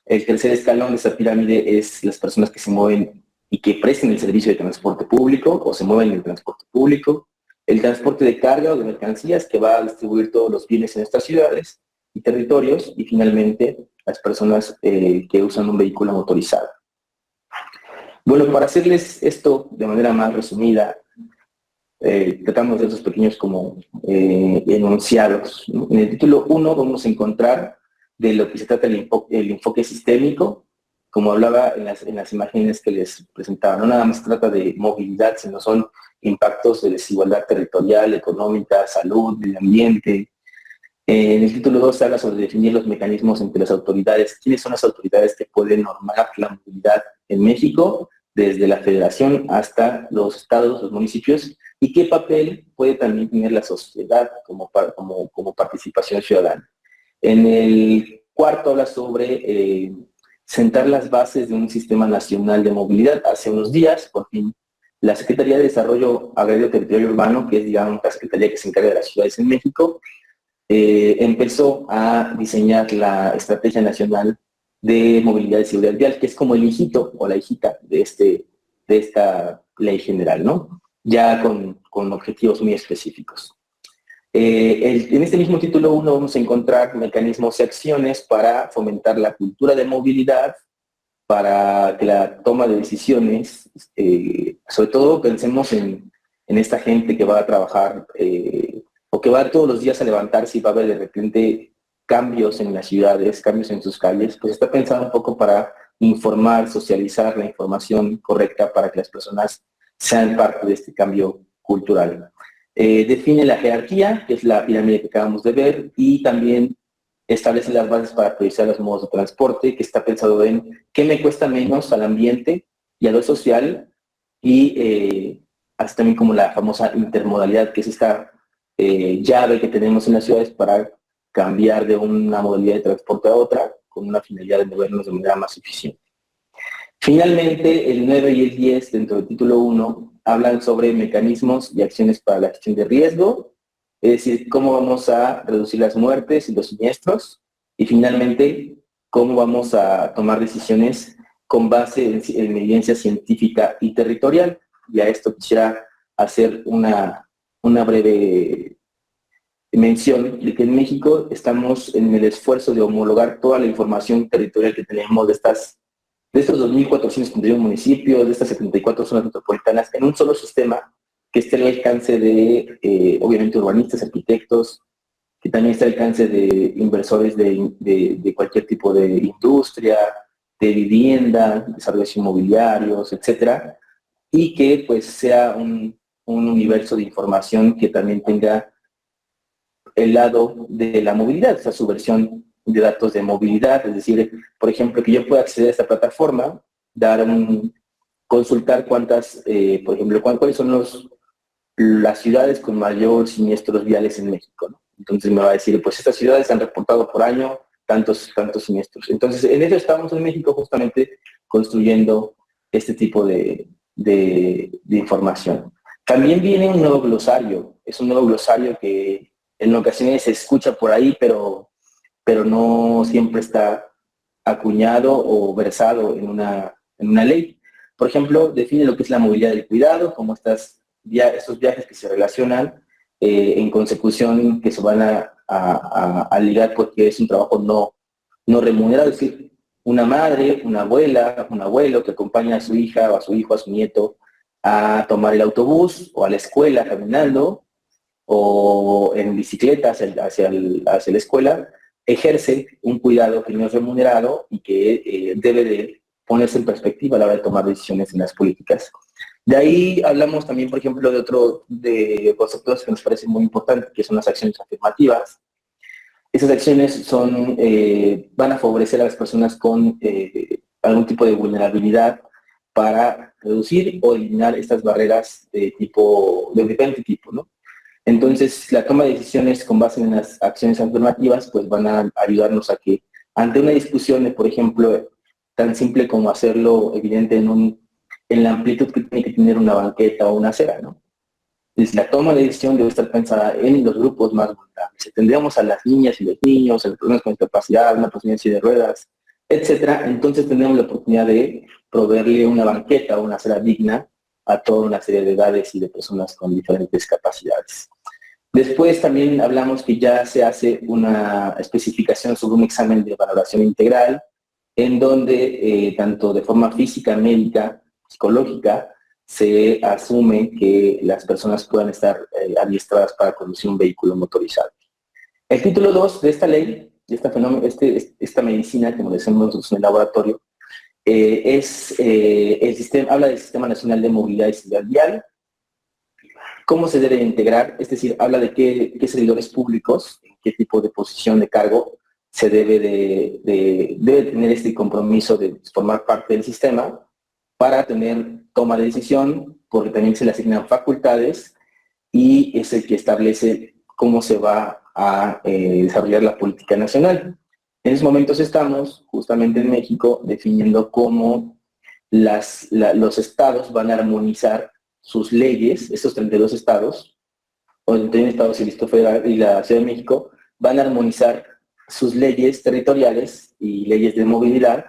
El tercer escalón de esa pirámide es las personas que se mueven y que presten el servicio de transporte público o se mueven en el transporte público. El transporte de carga o de mercancías que va a distribuir todos los bienes en nuestras ciudades y territorios. Y finalmente, las personas que usan un vehículo motorizado. Bueno, para hacerles esto de manera más resumida, tratamos de esos pequeños como enunciados, ¿no? En el título 1 vamos a encontrar de lo que se trata el enfoque sistémico, como hablaba en las imágenes que les presentaba. No nada más se trata de movilidad, sino son impactos de desigualdad territorial, económica, salud, medio ambiente. En el título 2 se habla sobre definir los mecanismos entre las autoridades. ¿Quiénes son las autoridades que pueden normar la movilidad en México, desde la federación hasta los estados, los municipios? ¿Y qué papel puede también tener la sociedad como participación ciudadana? En el cuarto habla sobre sentar las bases de un sistema nacional de movilidad. Hace unos días, por fin, la Secretaría de Desarrollo Agrario, Territorial y Urbano, que es, digamos, la secretaría que se encarga de las ciudades en México, empezó a diseñar la Estrategia Nacional de Movilidad y Seguridad Vial, que es como el hijito o la hijita de esta ley general, ¿no? Ya con objetivos muy específicos. En este mismo título 1 vamos a encontrar mecanismos y acciones para fomentar la cultura de movilidad, para que la toma de decisiones, sobre todo pensemos en esta gente que va a trabajar o que va todos los días a levantarse y va a ver de repente cambios en las ciudades, cambios en sus calles, pues está pensado un poco para informar, socializar la información correcta para que las personas sean parte de este cambio cultural. Define la jerarquía, que es la pirámide que acabamos de ver, y también establece las bases para priorizar los modos de transporte, que está pensado en qué me cuesta menos al ambiente y a lo social, y así también como la famosa intermodalidad, que es esta llave que tenemos en las ciudades para cambiar de una modalidad de transporte a otra, con una finalidad de movernos de manera más eficiente. Finalmente, el 9 y el 10, dentro del título 1, hablan sobre mecanismos y acciones para la gestión de riesgo, es decir, cómo vamos a reducir las muertes y los siniestros, y finalmente, cómo vamos a tomar decisiones con base en evidencia científica y territorial. Y a esto quisiera hacer una breve mención de que en México estamos en el esfuerzo de homologar toda la información territorial que tenemos de estos 2.431 municipios, de estas 74 zonas metropolitanas, en un solo sistema que esté al alcance de, obviamente, urbanistas, arquitectos, que también está al alcance de inversores de cualquier tipo de industria, de vivienda, desarrollos inmobiliarios, etcétera, y que pues sea un universo de información que también tenga el lado de la movilidad, o sea, su versión de datos de movilidad, es decir, por ejemplo, que yo pueda acceder a esta plataforma, consultar cuántas, por ejemplo, cuáles son las ciudades con mayor siniestros viales en México, ¿no? Entonces me va a decir, pues estas ciudades han reportado por año tantos siniestros. Entonces, en eso estamos en México justamente construyendo este tipo de información. También viene un nuevo glosario, es un nuevo glosario que en ocasiones se escucha por ahí, pero no siempre está acuñado o versado en una ley. Por ejemplo, define lo que es la movilidad del cuidado, como estos viajes que se relacionan en consecución, que se van a ligar porque es un trabajo no remunerado, es decir, una madre, una abuela, un abuelo que acompaña a su hija o a su hijo, a su nieto, a tomar el autobús o a la escuela caminando o en bicicleta hacia la escuela, ejerce un cuidado que no es remunerado y que debe de ponerse en perspectiva a la hora de tomar decisiones en las políticas. De ahí hablamos también, por ejemplo, de conceptos que nos parecen muy importantes, que son las acciones afirmativas. Esas acciones van a favorecer a las personas con algún tipo de vulnerabilidad para reducir o eliminar estas barreras de diferente tipo, ¿no? Entonces, la toma de decisiones con base en las acciones afirmativas, pues van a ayudarnos a que ante una discusión, por ejemplo, tan simple como hacerlo evidente en la amplitud que tiene que tener una banqueta o una acera, ¿no? Entonces, la toma de decisión debe estar pensada en los grupos más vulnerables. Tendríamos a las niñas y los niños, a las personas con discapacidad, una persona en silla de ruedas, etcétera. Entonces, tenemos la oportunidad de proveerle una banqueta o una acera digna a toda una serie de edades y de personas con diferentes capacidades. Después también hablamos que ya se hace una especificación sobre un examen de valoración integral, en donde tanto de forma física, médica, psicológica, se asume que las personas puedan estar adiestradas para conducir un vehículo motorizado. El título 2 de esta ley, de esta medicina, como decimos nosotros en el laboratorio, habla del Sistema Nacional de Movilidad y Seguridad Vial, cómo se debe integrar, es decir, habla de qué servidores públicos, en qué tipo de posición de cargo se debe tener este compromiso de formar parte del sistema para tener toma de decisión, porque también se le asignan facultades y es el que establece cómo se va a desarrollar la política nacional. En esos momentos estamos, justamente en México, definiendo cómo los estados van a armonizar sus leyes, esos 32 estados, o el 31 estados y el Distrito Federal y la Ciudad de México, van a armonizar sus leyes territoriales y leyes de movilidad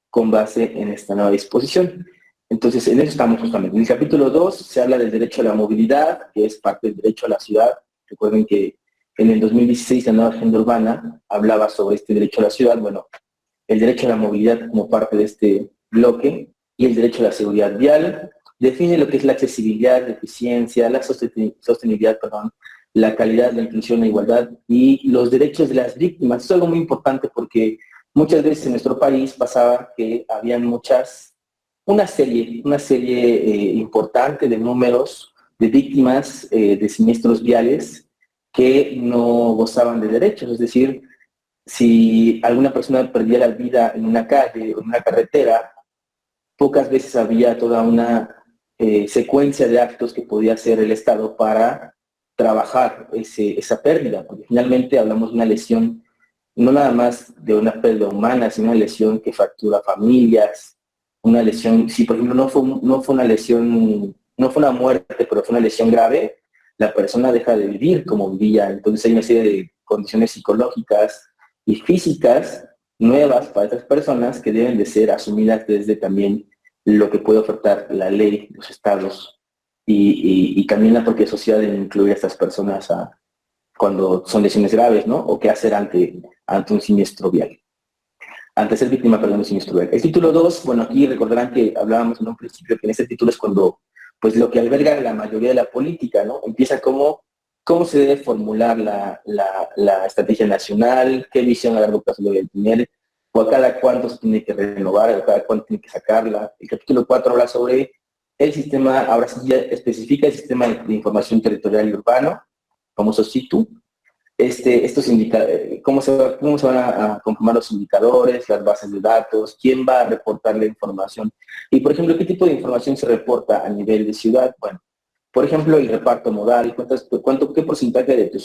con base en esta nueva disposición. Entonces, en eso estamos justamente. En el capítulo 2 se habla del derecho a la movilidad, que es parte del derecho a la ciudad. Recuerden que en el 2016 la nueva agenda urbana hablaba sobre este derecho a la ciudad. Bueno, el derecho a la movilidad como parte de este bloque y el derecho a la seguridad vial. Define lo que es la accesibilidad, la eficiencia, la sostenibilidad, la calidad, la inclusión, la igualdad y los derechos de las víctimas. Esto es algo muy importante porque muchas veces en nuestro país pasaba que habían una serie importante de números de víctimas de siniestros viales que no gozaban de derechos. Es decir, si alguna persona perdía la vida en una calle o en una carretera, pocas veces había toda una secuencia de actos que podía hacer el Estado para trabajar esa pérdida, porque finalmente hablamos de una lesión, no nada más de una pérdida humana, sino una lesión que fractura familias, una lesión, si por ejemplo no fue una lesión, no fue una muerte, pero fue una lesión grave, la persona deja de vivir como vivía. Entonces hay una serie de condiciones psicológicas y físicas nuevas para estas personas que deben de ser asumidas desde también lo que puede ofertar la ley, los estados y también la propia sociedad en incluir a estas personas cuando son lesiones graves, ¿no? O qué hacer ante un siniestro vial. Ante ser víctima, perdón, de un siniestro vial. El título 2, bueno, aquí recordarán que hablábamos en un principio que en este título es cuando, pues lo que alberga la mayoría de la política, ¿no? Empieza como cómo se debe formular la estrategia nacional, qué visión a largo plazo debe tener, o a cada cuánto se tiene que renovar, a cada cuánto tiene que sacarla. El capítulo 4 habla sobre el sistema, ahora sí ya especifica el sistema de información territorial y urbano, famoso SITU. Cómo se van a conformar los indicadores, las bases de datos, quién va a reportar la información. Y, por ejemplo, ¿qué tipo de información se reporta a nivel de ciudad? Bueno, por ejemplo, el reparto modal, qué porcentaje de tu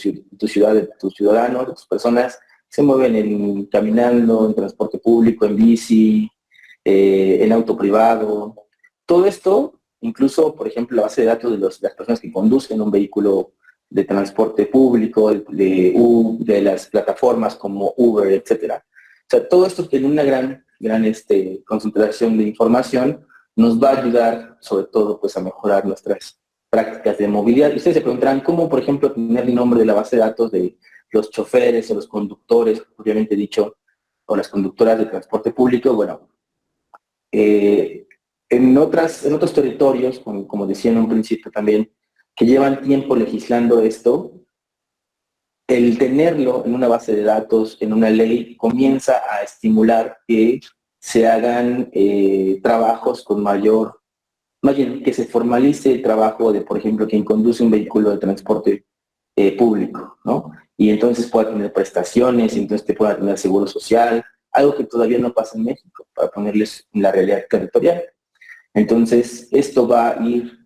ciudad, de tus ciudadanos, de tus personas, se mueven caminando, en transporte público, en bici, en auto privado. Todo esto, incluso, por ejemplo, la base de datos de las personas que conducen un vehículo de transporte público, de las plataformas como Uber, etcétera. O sea, todo esto en una gran concentración de información nos va a ayudar, sobre todo, pues, a mejorar nuestras prácticas de movilidad. Y ustedes se preguntarán cómo, por ejemplo, tener el nombre de la base de datos de los choferes o los conductores, obviamente dicho, o las conductoras de transporte público. Bueno, en otros territorios, como decía en un principio también, que llevan tiempo legislando esto, el tenerlo en una base de datos, en una ley, comienza a estimular que se hagan trabajos con más bien que se formalice el trabajo de, por ejemplo, quien conduce un vehículo de transporte público, ¿no? Y entonces pueda tener prestaciones, y entonces te pueda tener seguro social, algo que todavía no pasa en México, para ponerles en la realidad territorial. Entonces, esto va a ir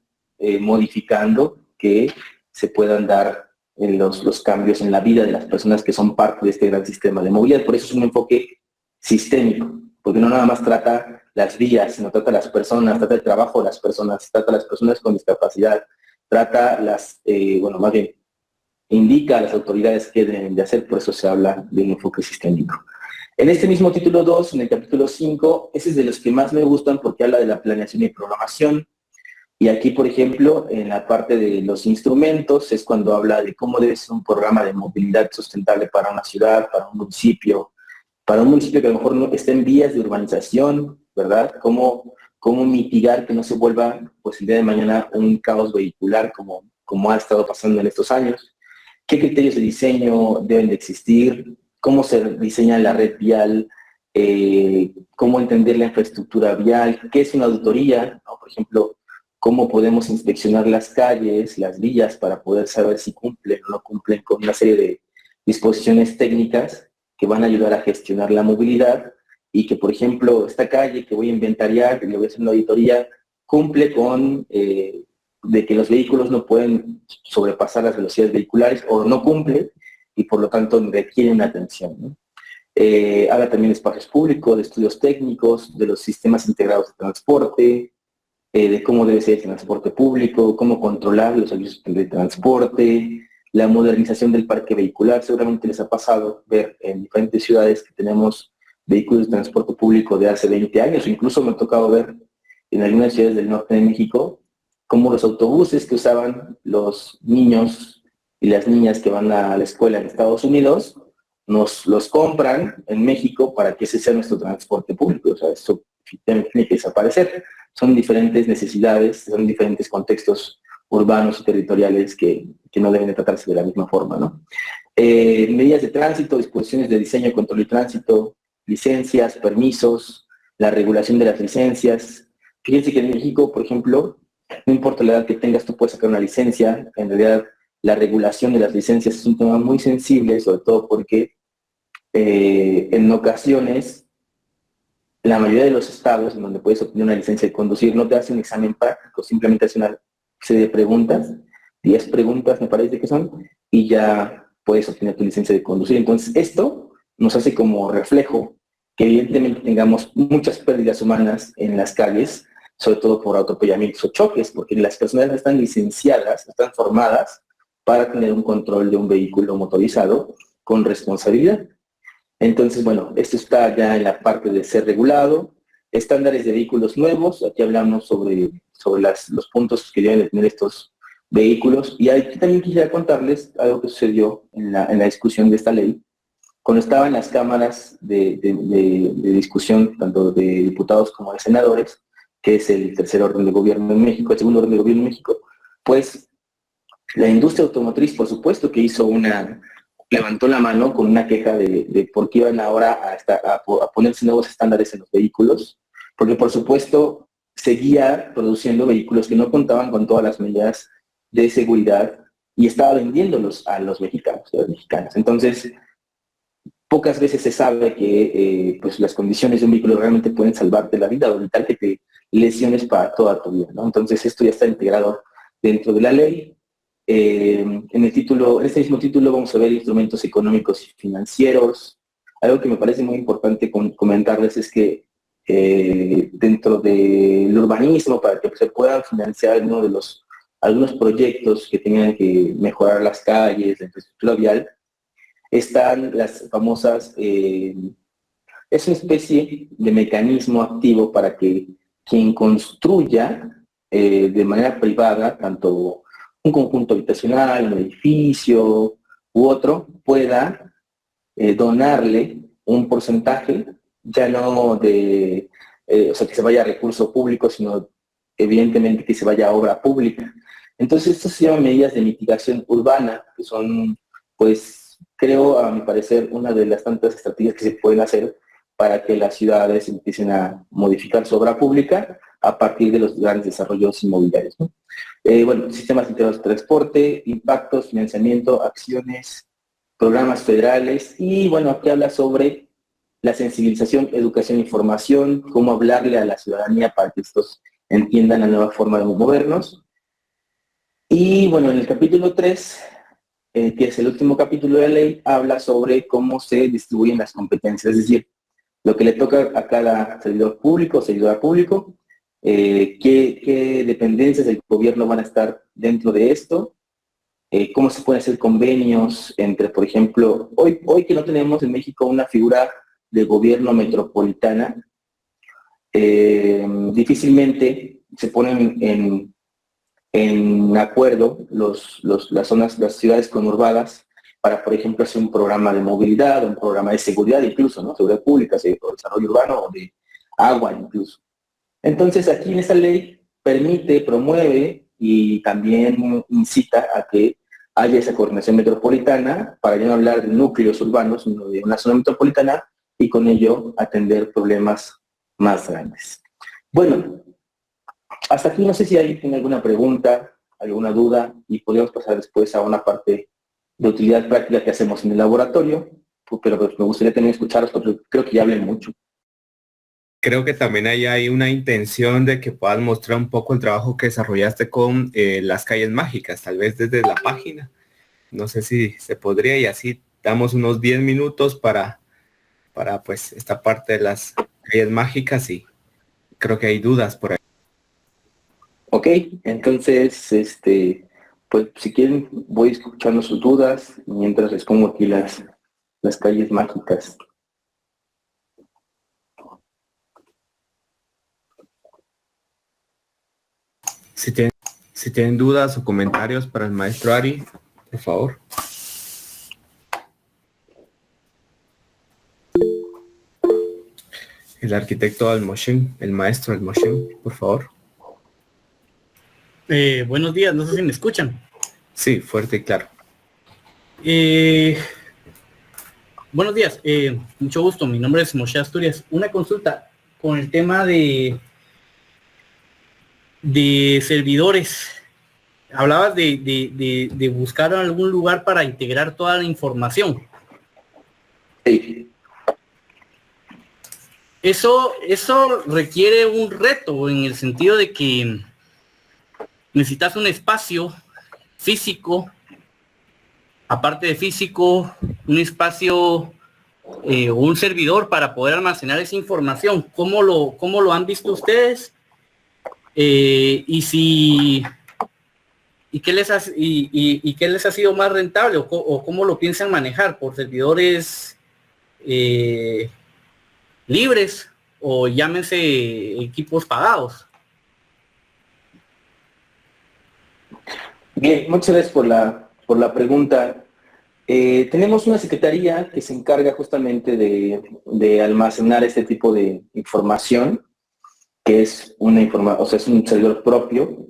modificando que se puedan dar los cambios en la vida de las personas que son parte de este gran sistema de movilidad. Por eso es un enfoque sistémico, porque no nada más trata las vías, sino trata las personas, trata el trabajo de las personas, trata las personas con discapacidad, trata más bien, indica a las autoridades qué deben de hacer, por eso se habla de un enfoque sistémico. En este mismo título 2, en el capítulo 5, ese es de los que más me gustan porque habla de la planeación y programación. Y aquí, por ejemplo, en la parte de los instrumentos, es cuando habla de cómo debe ser un programa de movilidad sustentable para una ciudad, para un municipio que a lo mejor no esté en vías de urbanización, ¿verdad? Cómo mitigar que no se vuelva, pues, el día de mañana un caos vehicular como ha estado pasando en estos años. ¿Qué criterios de diseño deben de existir? ¿Cómo se diseña la red vial? ¿Cómo entender la infraestructura vial? ¿Qué es una auditoría? ¿No? Por ejemplo, ¿cómo podemos inspeccionar las calles, las vías, para poder saber si cumplen o no cumplen con una serie de disposiciones técnicas que van a ayudar a gestionar la movilidad? Y que, por ejemplo, esta calle que voy a inventariar, que le voy a hacer una auditoría, cumple con de que los vehículos no pueden sobrepasar las velocidades vehiculares, o no cumple, y por lo tanto requieren atención, ¿no? Habla también de espacios públicos, de estudios técnicos, de los sistemas integrados de transporte, de cómo debe ser el transporte público, cómo controlar los servicios de transporte, la modernización del parque vehicular. Seguramente les ha pasado ver en diferentes ciudades que tenemos vehículos de transporte público de hace 20 años, o incluso me ha tocado ver en algunas ciudades del norte de México cómo los autobuses que usaban los niños y las niñas que van a la escuela en Estados Unidos, nos los compran en México para que ese sea nuestro transporte público. O sea, eso tiene que desaparecer. Son diferentes necesidades, son diferentes contextos urbanos y territoriales que no deben de tratarse de la misma forma, ¿no? Medidas de tránsito, disposiciones de diseño, control y tránsito, licencias, permisos, la regulación de las licencias. Fíjense que en México, por ejemplo, no importa la edad que tengas, tú puedes sacar una licencia. En realidad, la regulación de las licencias es un tema muy sensible, sobre todo porque en ocasiones, la mayoría de los estados en donde puedes obtener una licencia de conducir no te hace un examen práctico, simplemente hace una serie de preguntas, 10 preguntas me parece que son, y ya puedes obtener tu licencia de conducir. Entonces, esto nos hace como reflejo que evidentemente tengamos muchas pérdidas humanas en las calles, sobre todo por atropellamientos o choques, porque las personas no están licenciadas, no están formadas para tener un control de un vehículo motorizado con responsabilidad. Entonces, bueno, esto está ya en la parte de ser regulado. Estándares de vehículos nuevos, aquí hablamos sobre los puntos que deben de tener estos vehículos. Y aquí también quisiera contarles algo que sucedió en la discusión de esta ley. Cuando estaban las cámaras de discusión, tanto de diputados como de senadores, que es el tercer orden de gobierno en México, el segundo orden de gobierno en México, pues La industria automotriz, por supuesto, que levantó la mano con una queja de por qué iban ahora a ponerse nuevos estándares en los vehículos, porque por supuesto seguía produciendo vehículos que no contaban con todas las medidas de seguridad y estaba vendiéndolos a los mexicanos, a las mexicanas. Entonces, pocas veces se sabe que pues las condiciones de un vehículo realmente pueden salvarte la vida o evitar que te lesiones para toda tu vida, ¿no? Entonces, esto ya está integrado dentro de la ley. En este mismo título vamos a ver instrumentos económicos y financieros. Algo que me parece muy importante comentarles es que dentro del urbanismo, para que se puedan financiar algunos proyectos que tengan que mejorar las calles, la infraestructura vial, están las famosas, es una especie de mecanismo activo para que quien construya de manera privada, tanto un conjunto habitacional, un edificio u otro, pueda donarle un porcentaje, ya no de, o sea, que se vaya a recurso público, sino evidentemente que se vaya a obra pública. Entonces, esto se llama medidas de mitigación urbana, que son, pues, creo, a mi parecer, una de las tantas estrategias que se pueden hacer para que las ciudades empiecen a modificar su obra pública a partir de los grandes desarrollos inmobiliarios, ¿no? Bueno, sistemas integrados de transporte, impactos, financiamiento, acciones, programas federales y bueno, aquí habla sobre la sensibilización, educación e información, cómo hablarle a la ciudadanía para que estos entiendan la nueva forma de movernos. Y bueno, en el capítulo 3, que es el último capítulo de la ley, habla sobre cómo se distribuyen las competencias, es decir, lo que le toca a cada servidor público o servidora público, qué dependencias del gobierno van a estar dentro de esto, cómo se pueden hacer convenios entre, por ejemplo, hoy que no tenemos en México una figura de gobierno metropolitana, difícilmente se ponen en acuerdo las ciudades conurbadas para, por ejemplo, hacer un programa de movilidad, un programa de seguridad incluso, ¿no? Seguridad pública, desarrollo urbano o de agua incluso. Entonces, aquí en esta ley permite, promueve y también incita a que haya esa coordinación metropolitana para ya no hablar de núcleos urbanos, sino de una zona metropolitana y con ello atender problemas más grandes. Bueno, hasta aquí no sé si alguien tiene alguna pregunta, alguna duda y podríamos pasar después a una parte de utilidad práctica que hacemos en el laboratorio, pero pues me gustaría también escucharlos porque creo que ya hablé mucho. Creo que también hay una intención de que puedas mostrar un poco el trabajo que desarrollaste con las calles mágicas, tal vez desde la página. No sé si se podría y así damos unos 10 minutos para pues esta parte de las calles mágicas y creo que hay dudas por ahí. Ok, entonces, pues si quieren voy escuchando sus dudas mientras les pongo aquí las calles mágicas. Si tienen dudas o comentarios para el maestro Ari, por favor. El arquitecto Almoshen, el maestro Almoshen, por favor. Buenos días, no sé si me escuchan. Sí, fuerte y claro. Buenos días, mucho gusto, mi nombre es Moshe Asturias. Una consulta con el tema de servidores. Hablabas de buscar algún lugar para integrar toda la información. Sí. Eso requiere un reto en el sentido de que necesitas un espacio físico, aparte de físico, un espacio o un servidor para poder almacenar esa información. ¿Cómo lo han visto ustedes? ¿Y qué les ha sido más rentable o cómo lo piensan manejar? ¿Por servidores libres o llámense equipos pagados? Bien, muchas gracias por la pregunta. Tenemos una secretaría que se encarga justamente de almacenar este tipo de información, que es es un servidor propio.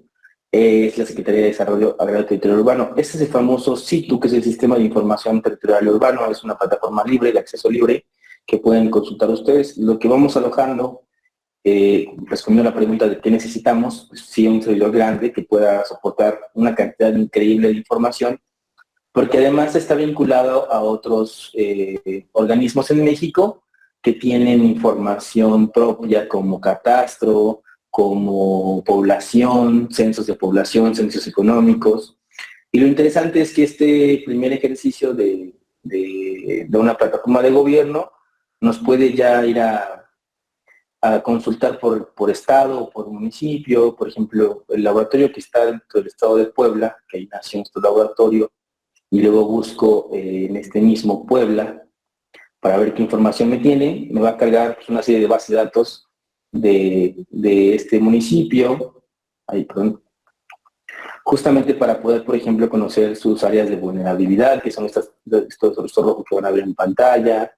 es la Secretaría de Desarrollo Agrario Territorial Urbano. Este es el famoso SITU, que es el Sistema de Información Territorial Urbano. Es una plataforma libre, de acceso libre, que pueden consultar ustedes. Lo que vamos alojando, respondiendo a la pregunta de qué necesitamos, pues sí, un servidor grande que pueda soportar una cantidad increíble de información, porque además está vinculado a otros organismos en México que tienen información propia como catastro, como población, censos de población, censos económicos. Y lo interesante es que este primer ejercicio de una plataforma de gobierno nos puede ya ir a consultar por estado o por municipio. Por ejemplo, el laboratorio que está dentro del estado de Puebla, que ahí nació nuestro laboratorio, y luego busco en este mismo Puebla para ver qué información me tiene, me va a cargar una serie de bases de datos de este municipio, justamente para poder, por ejemplo, conocer sus áreas de vulnerabilidad, que son estos rojos que van a ver en pantalla,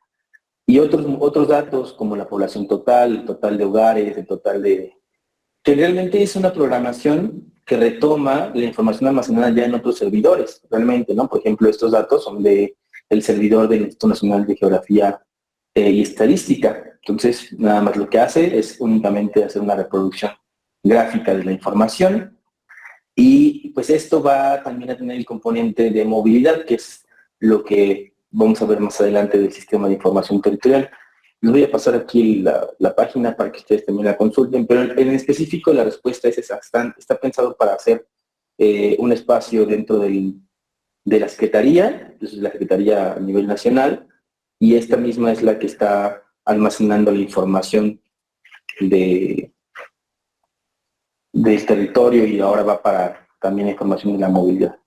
y otros datos como la población total, el total de hogares, el total de... que realmente es una programación que retoma la información almacenada ya en otros servidores, realmente, ¿no? Por ejemplo, estos datos son del servidor del Instituto Nacional de Geografía y Estadística. Entonces, nada más lo que hace es únicamente hacer una reproducción gráfica de la información, y pues esto va también a tener el componente de movilidad, que es lo que vamos a ver más adelante del Sistema de Información Territorial. Les voy a pasar aquí la página para que ustedes también la consulten, pero en específico la respuesta es esa. Está pensado para hacer un espacio dentro de la Secretaría, entonces la Secretaría a nivel nacional, y esta misma es la que está almacenando la información del territorio, y ahora va para también la información de la movilidad.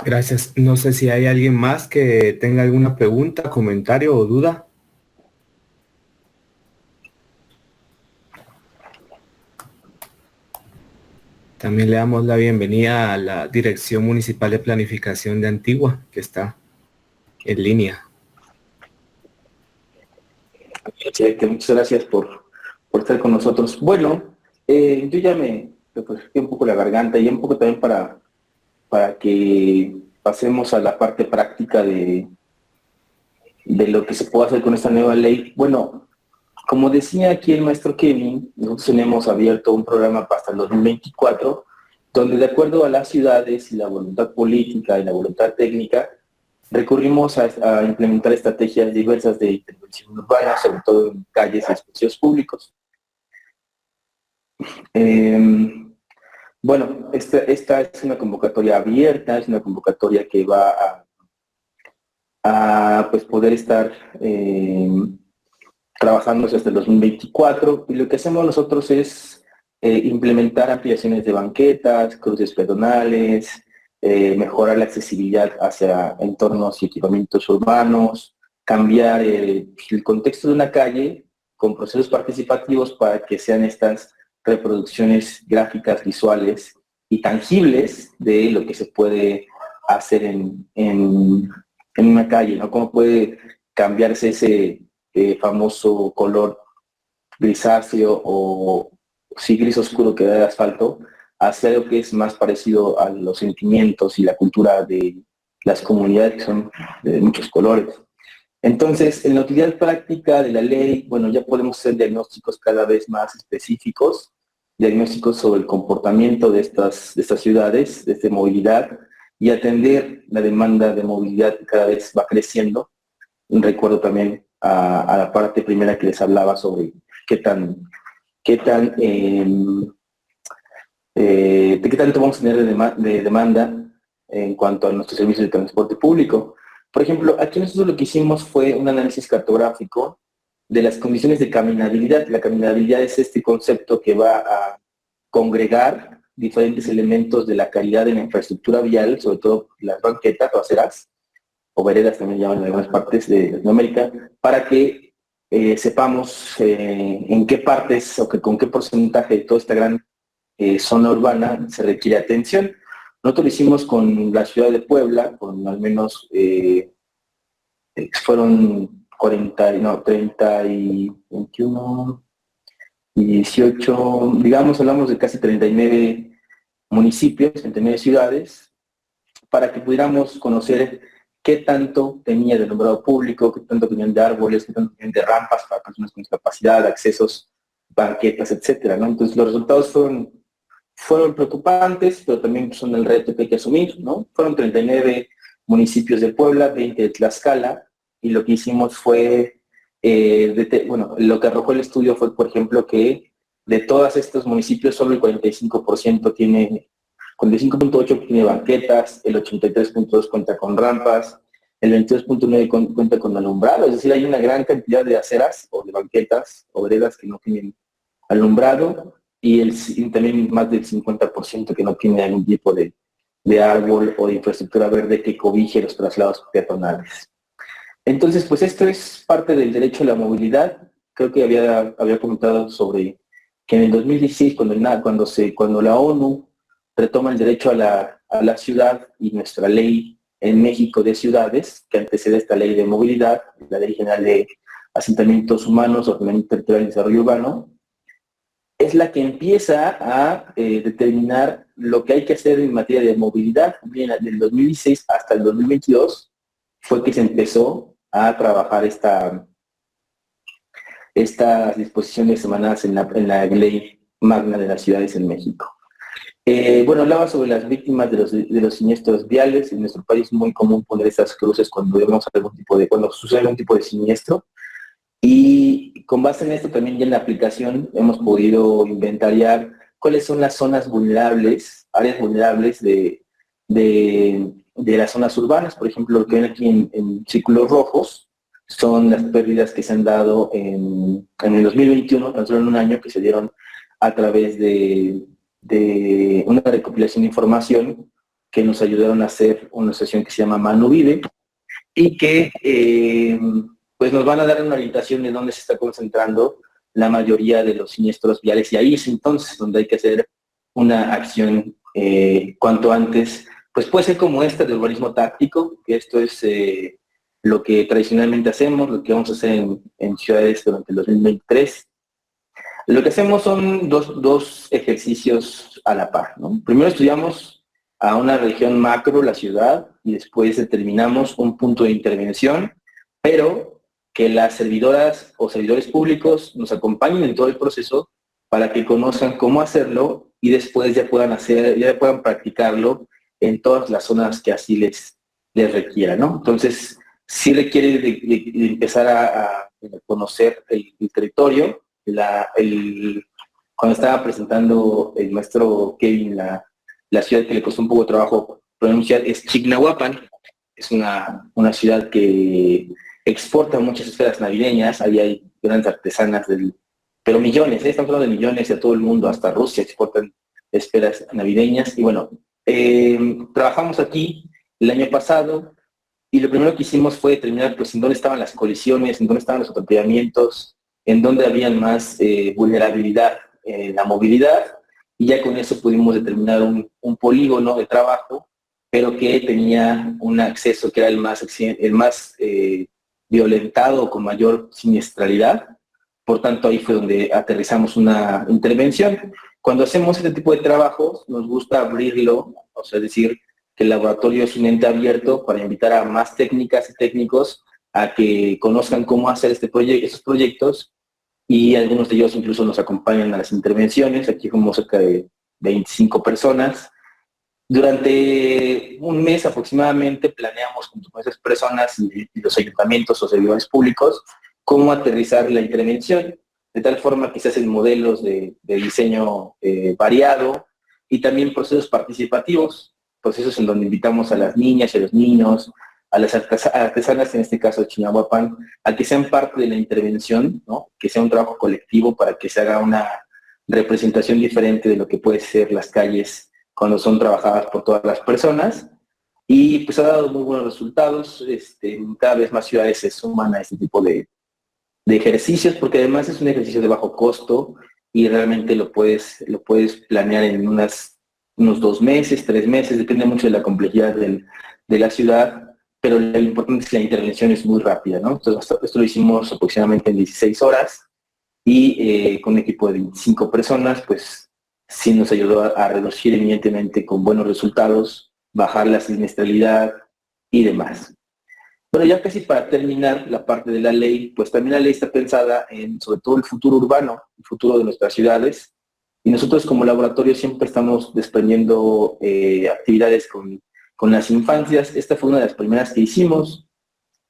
Gracias. No sé si hay alguien más que tenga alguna pregunta, comentario o duda. También le damos la bienvenida a la Dirección Municipal de Planificación de Antigua, que está en línea. Muchas gracias por estar con nosotros. Bueno, yo ya me refresqué un poco la garganta y un poco también para que pasemos a la parte práctica de lo que se puede hacer con esta nueva ley. Bueno, como decía aquí el maestro Kevin, nosotros tenemos abierto un programa hasta el 2024, donde de acuerdo a las ciudades y la voluntad política y la voluntad técnica, recurrimos a implementar estrategias diversas de intervención urbana, sobre todo en calles y espacios públicos. Bueno, esta es una convocatoria abierta, es una convocatoria que va a pues poder estar trabajándose hasta el 2024, y lo que hacemos nosotros es implementar ampliaciones de banquetas, cruces pedonales, mejorar la accesibilidad hacia entornos y equipamientos urbanos, cambiar el contexto de una calle con procesos participativos para que sean estas reproducciones gráficas, visuales y tangibles de lo que se puede hacer en una calle, ¿no? Cómo puede cambiarse ese famoso color grisáceo o sí, gris oscuro que da el asfalto, hacia algo que es más parecido a los sentimientos y la cultura de las comunidades, que son de muchos colores. Entonces, en la utilidad práctica de la ley, bueno, ya podemos hacer diagnósticos cada vez más específicos, diagnósticos sobre el comportamiento de estas ciudades, de esta movilidad, y atender la demanda de movilidad que cada vez va creciendo. Recuerdo también a la parte primera que les hablaba sobre qué tanto vamos a tener de demanda en cuanto a nuestros servicios de transporte público. Por ejemplo, aquí nosotros lo que hicimos fue un análisis cartográfico de las condiciones de caminabilidad. La caminabilidad es este concepto que va a congregar diferentes elementos de la calidad de la infraestructura vial, sobre todo las banquetas o aceras, o veredas también llaman en algunas partes de Latinoamérica, para que sepamos en qué partes o con qué porcentaje de toda esta gran zona urbana se requiere atención. Nosotros lo hicimos con la ciudad de Puebla, con al menos fueron 30 y 21 y 18, digamos, hablamos de casi 39 municipios, 39 ciudades, para que pudiéramos conocer qué tanto tenía de alumbrado público, qué tanto tenían de árboles, qué tanto tenían de rampas para personas con discapacidad, accesos, banquetas, etcétera, ¿no? Entonces los resultados fueron preocupantes, pero también son el reto que hay que asumir, ¿no? Fueron 39 municipios de Puebla, 20 de Tlaxcala, y lo que hicimos fue, lo que arrojó el estudio fue, por ejemplo, que de todos estos municipios solo el 45% tiene, 45.8 tiene banquetas, el 83.2 cuenta con rampas, el 22.9 cuenta con alumbrado, es decir, hay una gran cantidad de aceras o de banquetas o veredas que no tienen alumbrado, y también más del 50% que no tiene algún tipo de árbol o de infraestructura verde que cobije los traslados peatonales. Entonces, pues esto es parte del derecho a la movilidad. Creo que había comentado sobre que en el 2016, cuando la ONU retoma el derecho a la ciudad y nuestra ley en México de ciudades, que antecede esta ley de movilidad, la Ley General de Asentamientos Humanos, Ordenamiento Territorial y Desarrollo Urbano, es la que empieza a determinar lo que hay que hacer en materia de movilidad. Bien, del 2016 hasta el 2022 fue que se empezó a trabajar estas disposiciones emanadas en la ley magna de las ciudades en México. Hablaba sobre las víctimas de los siniestros viales. En nuestro país es muy común poner estas cruces cuando sucede algún tipo de siniestro. Y con base en esto también ya en la aplicación hemos podido inventariar cuáles son las zonas vulnerables, áreas vulnerables de las zonas urbanas. Por ejemplo, lo que ven aquí en círculos rojos son las pérdidas que se han dado en el 2021, tan solo en un año, que se dieron a través de una recopilación de información que nos ayudaron a hacer una asociación que se llama Manu Vive, y que pues nos van a dar una orientación de dónde se está concentrando la mayoría de los siniestros viales, y ahí es entonces donde hay que hacer una acción cuanto antes. Pues puede ser como esta de urbanismo táctico, que esto es lo que tradicionalmente hacemos, lo que vamos a hacer en ciudades durante el 2023. Lo que hacemos son dos ejercicios a la par, ¿no? Primero estudiamos a una región macro, la ciudad, y después determinamos un punto de intervención, pero que las servidoras o servidores públicos nos acompañen en todo el proceso para que conozcan cómo hacerlo y después ya puedan practicarlo en todas las zonas que así les requiera, ¿no? Entonces, sí requiere de empezar a conocer el territorio. Cuando estaba presentando el maestro Kevin la ciudad que le costó un poco de trabajo pronunciar es Chignahuapan. Es una ciudad que exporta muchas esferas navideñas. Ahí hay grandes artesanas, pero millones, estamos hablando de millones de todo el mundo, hasta Rusia exportan esferas navideñas. Y bueno, trabajamos aquí el año pasado y lo primero que hicimos fue determinar pues en dónde estaban las colisiones, en dónde estaban los atropellamientos, en dónde había más vulnerabilidad en la movilidad, y ya con eso pudimos determinar un polígono de trabajo, pero que tenía un acceso que era el más violentado, con mayor siniestralidad. Por tanto, ahí fue donde aterrizamos una intervención. Cuando hacemos este tipo de trabajos, nos gusta abrirlo, o sea, decir que el laboratorio es un ente abierto para invitar a más técnicas y técnicos a que conozcan cómo hacer estos proyectos, y algunos de ellos incluso nos acompañan a las intervenciones. Aquí fuimos cerca de 25 personas. Durante un mes aproximadamente planeamos junto con esas personas y los ayuntamientos o servidores públicos cómo aterrizar la intervención, de tal forma que se hacen modelos de diseño variado, y también procesos participativos, procesos en donde invitamos a las niñas y a los niños, a las artesanas, en este caso de Chignahuapan, a que sean parte de la intervención, ¿no? Que sea un trabajo colectivo para que se haga una representación diferente de lo que puede ser las calles cuando son trabajadas por todas las personas. Y pues ha dado muy buenos resultados. Cada vez más ciudades se suman a este tipo de ejercicios, porque además es un ejercicio de bajo costo y realmente lo puedes planear en unos 2 meses, 3 meses, depende mucho de la complejidad de la ciudad, pero lo importante es que la intervención es muy rápida, ¿no? Entonces, esto lo hicimos aproximadamente en 16 horas y con un equipo de 25 personas, pues sí nos ayudó a reducir evidentemente con buenos resultados, bajar la siniestralidad y demás. Bueno, ya casi para terminar la parte de la ley, pues también la ley está pensada en sobre todo el futuro urbano, el futuro de nuestras ciudades, y nosotros como laboratorio siempre estamos desprendiendo actividades con las infancias. Esta fue una de las primeras que hicimos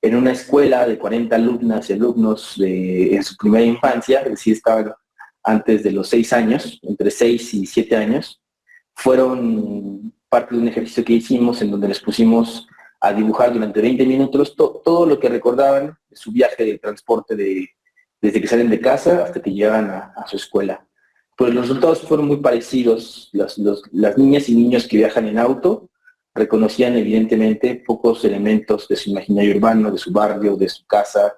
en una escuela de 40 alumnas y alumnos en su primera infancia, es decir, estaban antes de los 6 años, entre 6 y 7 años. Fueron parte de un ejercicio que hicimos en donde les pusimos a dibujar durante 20 minutos todo lo que recordaban de su viaje de transporte desde que salen de casa hasta que llegan a su escuela. Pues los resultados fueron muy parecidos. Las niñas y niños que viajan en auto reconocían evidentemente pocos elementos de su imaginario urbano, de su barrio, de su casa,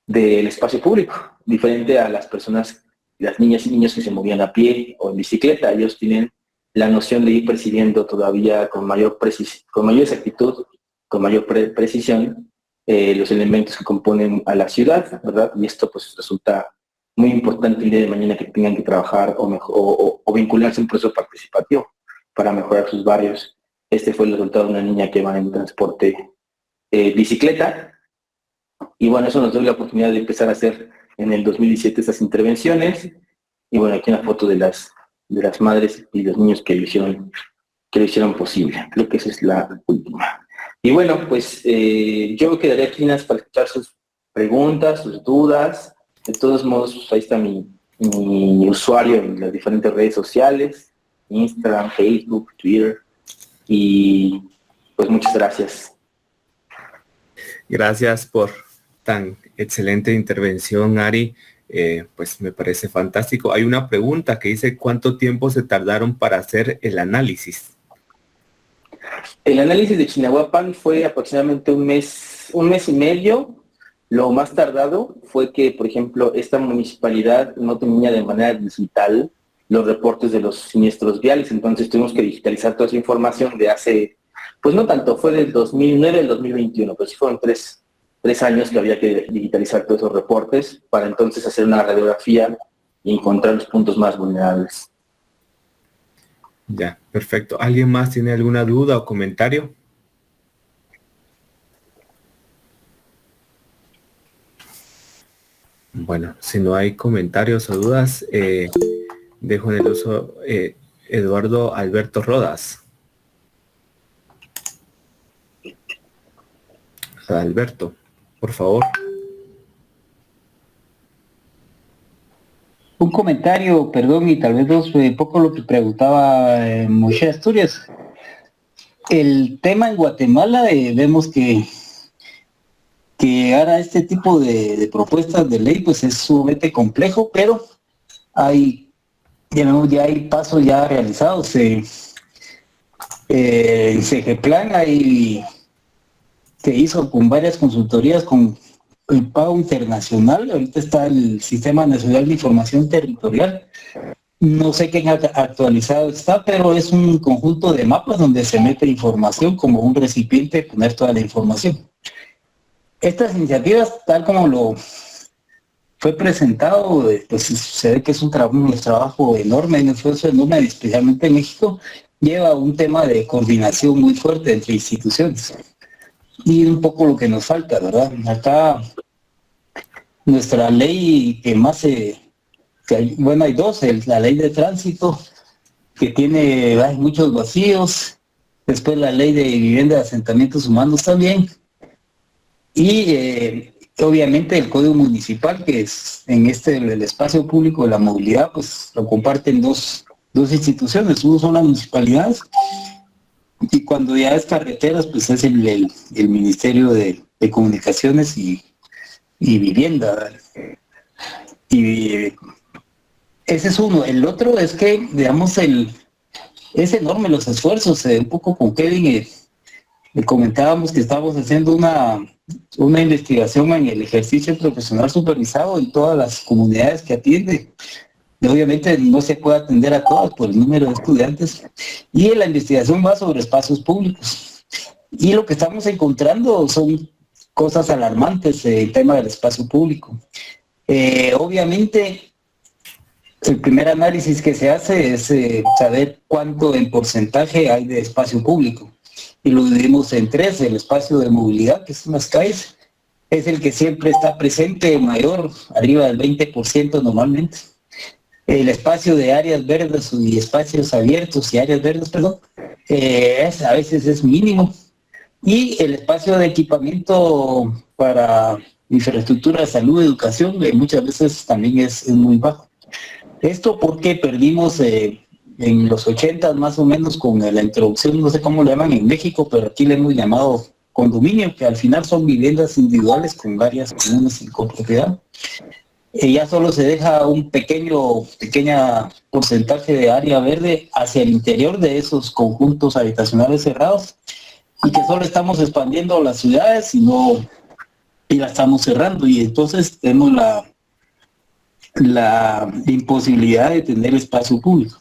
del espacio público, diferente a las personas, las niñas y niños que se movían a pie o en bicicleta. Ellos tienen la noción de ir percibiendo todavía con mayor exactitud, con mayor precisión, los elementos que componen a la ciudad, ¿verdad? Y esto pues resulta muy importante el día de mañana que tengan que trabajar o vincularse a un proceso participativo para mejorar sus barrios. Este fue el resultado de una niña que va en transporte bicicleta. Y bueno, eso nos dio la oportunidad de empezar a hacer en el 2017 estas intervenciones. Y bueno, aquí una foto de las madres y los niños que lo hicieron posible. Creo que esa es la última. Y bueno, pues yo quedaría aquí para escuchar sus preguntas, sus dudas. De todos modos, ahí está mi usuario en las diferentes redes sociales, Instagram, Facebook, Twitter. Y pues muchas gracias. Gracias por tan excelente intervención, Ari. Pues me parece fantástico. Hay una pregunta que dice, ¿cuánto tiempo se tardaron para hacer el análisis? El análisis de Chignahuapan fue aproximadamente un mes y medio. Lo más tardado fue que, por ejemplo, esta municipalidad no tenía de manera digital los reportes de los siniestros viales, entonces tuvimos que digitalizar toda esa información de hace, pues no tanto, fue del 2009 al 2021, pero sí fueron tres años que había que digitalizar todos esos reportes para entonces hacer una radiografía y encontrar los puntos más vulnerables. Ya, perfecto. ¿Alguien más tiene alguna duda o comentario? Bueno, si no hay comentarios o dudas, dejo en el uso Eduardo Alberto Rodas. Alberto, por favor. Un comentario, perdón, y tal vez poco lo que preguntaba Moisés Asturias. El tema en Guatemala, vemos que ahora este tipo de propuestas de ley pues es sumamente complejo, pero ya hay pasos ya realizados. En CGPlan se hizo con varias consultorías con el pago internacional. Ahorita está el Sistema Nacional de Información Territorial. No sé qué actualizado está, pero es un conjunto de mapas donde se mete información como un recipiente, poner toda la información. Estas iniciativas, tal como lo fue presentado, pues se ve que es un trabajo enorme, un esfuerzo enorme, especialmente en México, lleva un tema de coordinación muy fuerte entre instituciones. Y un poco lo que nos falta, ¿verdad? Acá nuestra ley que más hay dos, la ley de tránsito, que hay muchos vacíos, después la ley de vivienda de asentamientos humanos también, y obviamente el Código Municipal, que es en el espacio público de la movilidad, pues lo comparten dos instituciones. Uno son las municipalidades, y cuando ya es carreteras, pues es el Ministerio de Comunicaciones y Vivienda. Y ese es uno. El otro es que, digamos, es enorme los esfuerzos. Un poco con Kevin le comentábamos que estábamos haciendo una investigación en el ejercicio profesional supervisado en todas las comunidades que atiende. Obviamente no se puede atender a todas por el número de estudiantes, y la investigación va sobre espacios públicos. Y lo que estamos encontrando son cosas alarmantes en el tema del espacio público. Obviamente, el primer análisis que se hace es saber cuánto en porcentaje hay de espacio público. Y lo dividimos en tres: el espacio de movilidad, que son las calles, es el que siempre está presente, mayor, arriba del 20% normalmente. El espacio de áreas verdes y espacios abiertos y áreas verdes, perdón, a veces es mínimo. Y el espacio de equipamiento para infraestructura de salud, educación, muchas veces también es muy bajo. Esto porque perdimos en los 80 más o menos con la introducción, no sé cómo lo llaman en México, pero aquí le hemos llamado condominio, que al final son viviendas individuales con áreas comunes y con propiedad. Ya solo se deja un pequeña porcentaje de área verde hacia el interior de esos conjuntos habitacionales cerrados, y que solo estamos expandiendo las ciudades y la estamos cerrando, y entonces tenemos la imposibilidad de tener espacio público.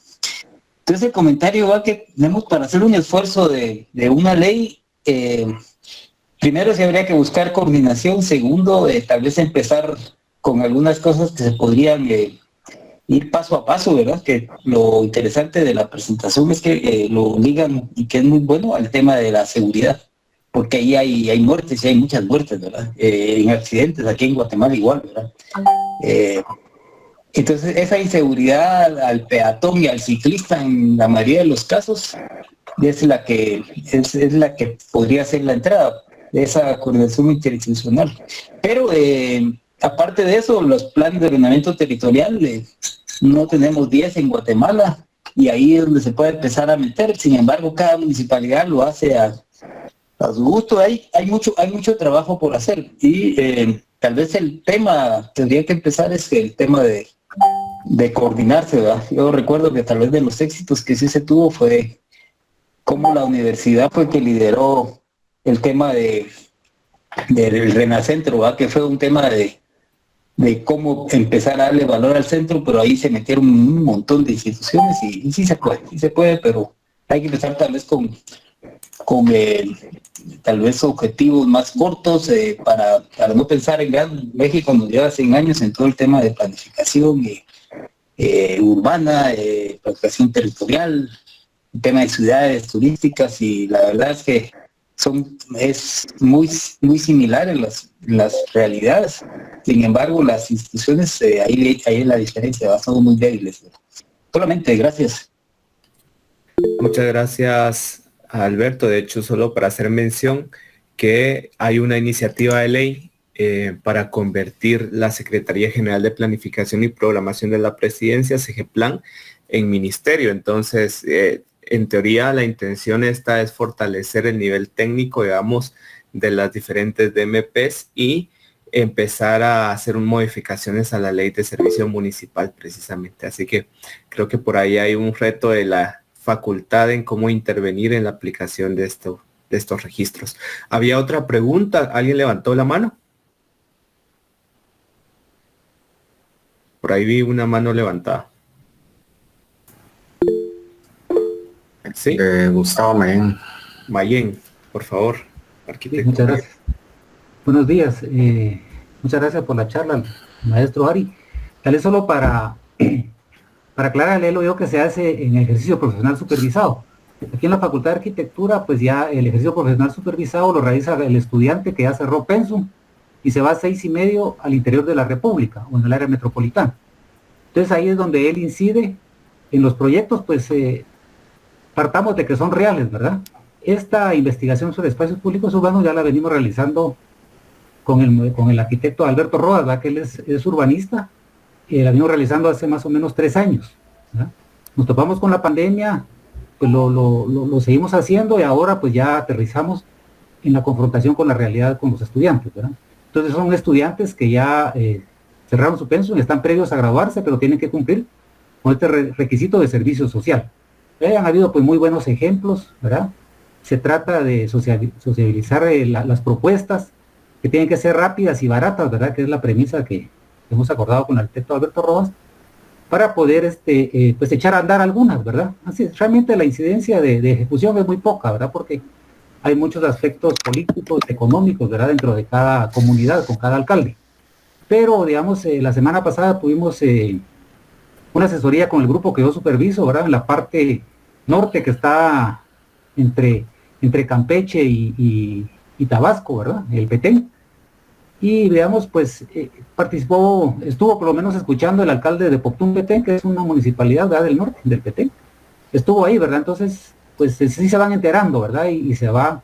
Entonces el comentario va que tenemos, para hacer un esfuerzo de una ley, primero sí habría que buscar coordinación. Segundo, tal vez empezar con algunas cosas que se podrían ir paso a paso, ¿verdad? Que lo interesante de la presentación es que lo ligan, y que es muy bueno, al tema de la seguridad, porque ahí hay muertes, y hay muchas muertes, ¿verdad? En accidentes, aquí en Guatemala igual, ¿verdad? Entonces esa inseguridad al peatón y al ciclista, en la mayoría de los casos, es la que podría ser la entrada de esa coordinación interinstitucional. Pero aparte de eso, los planes de ordenamiento territorial, no tenemos 10 en Guatemala, y ahí es donde se puede empezar a meter. Sin embargo, cada municipalidad lo hace a su gusto. Hay mucho trabajo por hacer, y tal vez el tema tendría que empezar es el tema de coordinarse, ¿verdad? Yo recuerdo que tal vez de los éxitos que sí se tuvo fue cómo la universidad fue que lideró el tema del Renacentro, ¿verdad? Que fue un tema de cómo empezar a darle valor al centro, pero ahí se metieron un montón de instituciones, y sí se puede, pero hay que empezar tal vez con tal vez objetivos más cortos, para no pensar en gran. México nos lleva 100 años en todo el tema de planificación urbana, planificación territorial, el tema de ciudades turísticas, y la verdad es que es muy similares las realidades. Sin embargo, las instituciones, ahí es la diferencia, son muy débiles. Solamente, gracias. Muchas gracias, Alberto. De hecho, solo para hacer mención que hay una iniciativa de ley para convertir la Secretaría General de Planificación y Programación de la Presidencia, SEGEPLAN, en ministerio. Entonces, en teoría, la intención esta es fortalecer el nivel técnico, digamos, de las diferentes DMPs, y empezar a hacer modificaciones a la ley de servicio municipal precisamente. Así que creo que por ahí hay un reto de la facultad en cómo intervenir en la aplicación de estos registros. ¿Había otra pregunta? ¿Alguien levantó la mano? Por ahí vi una mano levantada. Sí. Gustavo Mayén. Mayén, por favor, arquitecto. Muchas gracias. Buenos días. Muchas gracias por la charla, maestro Ari. Tal vez solo para aclararle lo que se hace en ejercicio profesional supervisado. Aquí en la Facultad de Arquitectura, pues ya el ejercicio profesional supervisado lo realiza el estudiante que ya cerró pensum y se va a 6.5 al interior de la República o en el área metropolitana. Entonces ahí es donde él incide en los proyectos, pues partamos de que son reales, ¿verdad? Esta investigación sobre espacios públicos urbanos ya la venimos realizando con el arquitecto Alberto Rodas, ¿verdad? Que él es urbanista, la venimos realizando hace más o menos 3 años, ¿verdad? Nos topamos con la pandemia, pues lo seguimos haciendo, y ahora pues ya aterrizamos en la confrontación con la realidad con los estudiantes, ¿verdad? Entonces son estudiantes que ya cerraron su pensum, están previos a graduarse, pero tienen que cumplir con este requisito de servicio social. Han habido pues muy buenos ejemplos, ¿verdad? Se trata de sociabilizar las propuestas, que tienen que ser rápidas y baratas, ¿verdad? Que es la premisa que hemos acordado con el arquitecto Alberto Rodas, para poder pues echar a andar algunas, ¿verdad? Así, realmente la incidencia de ejecución es muy poca, ¿verdad? Porque hay muchos aspectos políticos, económicos, ¿verdad? Dentro de cada comunidad, con cada alcalde. Pero, digamos, la semana pasada tuvimos una asesoría con el grupo que yo superviso, ¿verdad? En la parte norte que está entre Campeche y Tabasco, ¿verdad? El Petén. Y veamos, pues estuvo por lo menos escuchando el alcalde de Poptún Petén, que es una municipalidad, ¿verdad? Del norte, del Petén. Estuvo ahí, ¿verdad? Entonces, pues sí se van enterando, ¿verdad? Y se va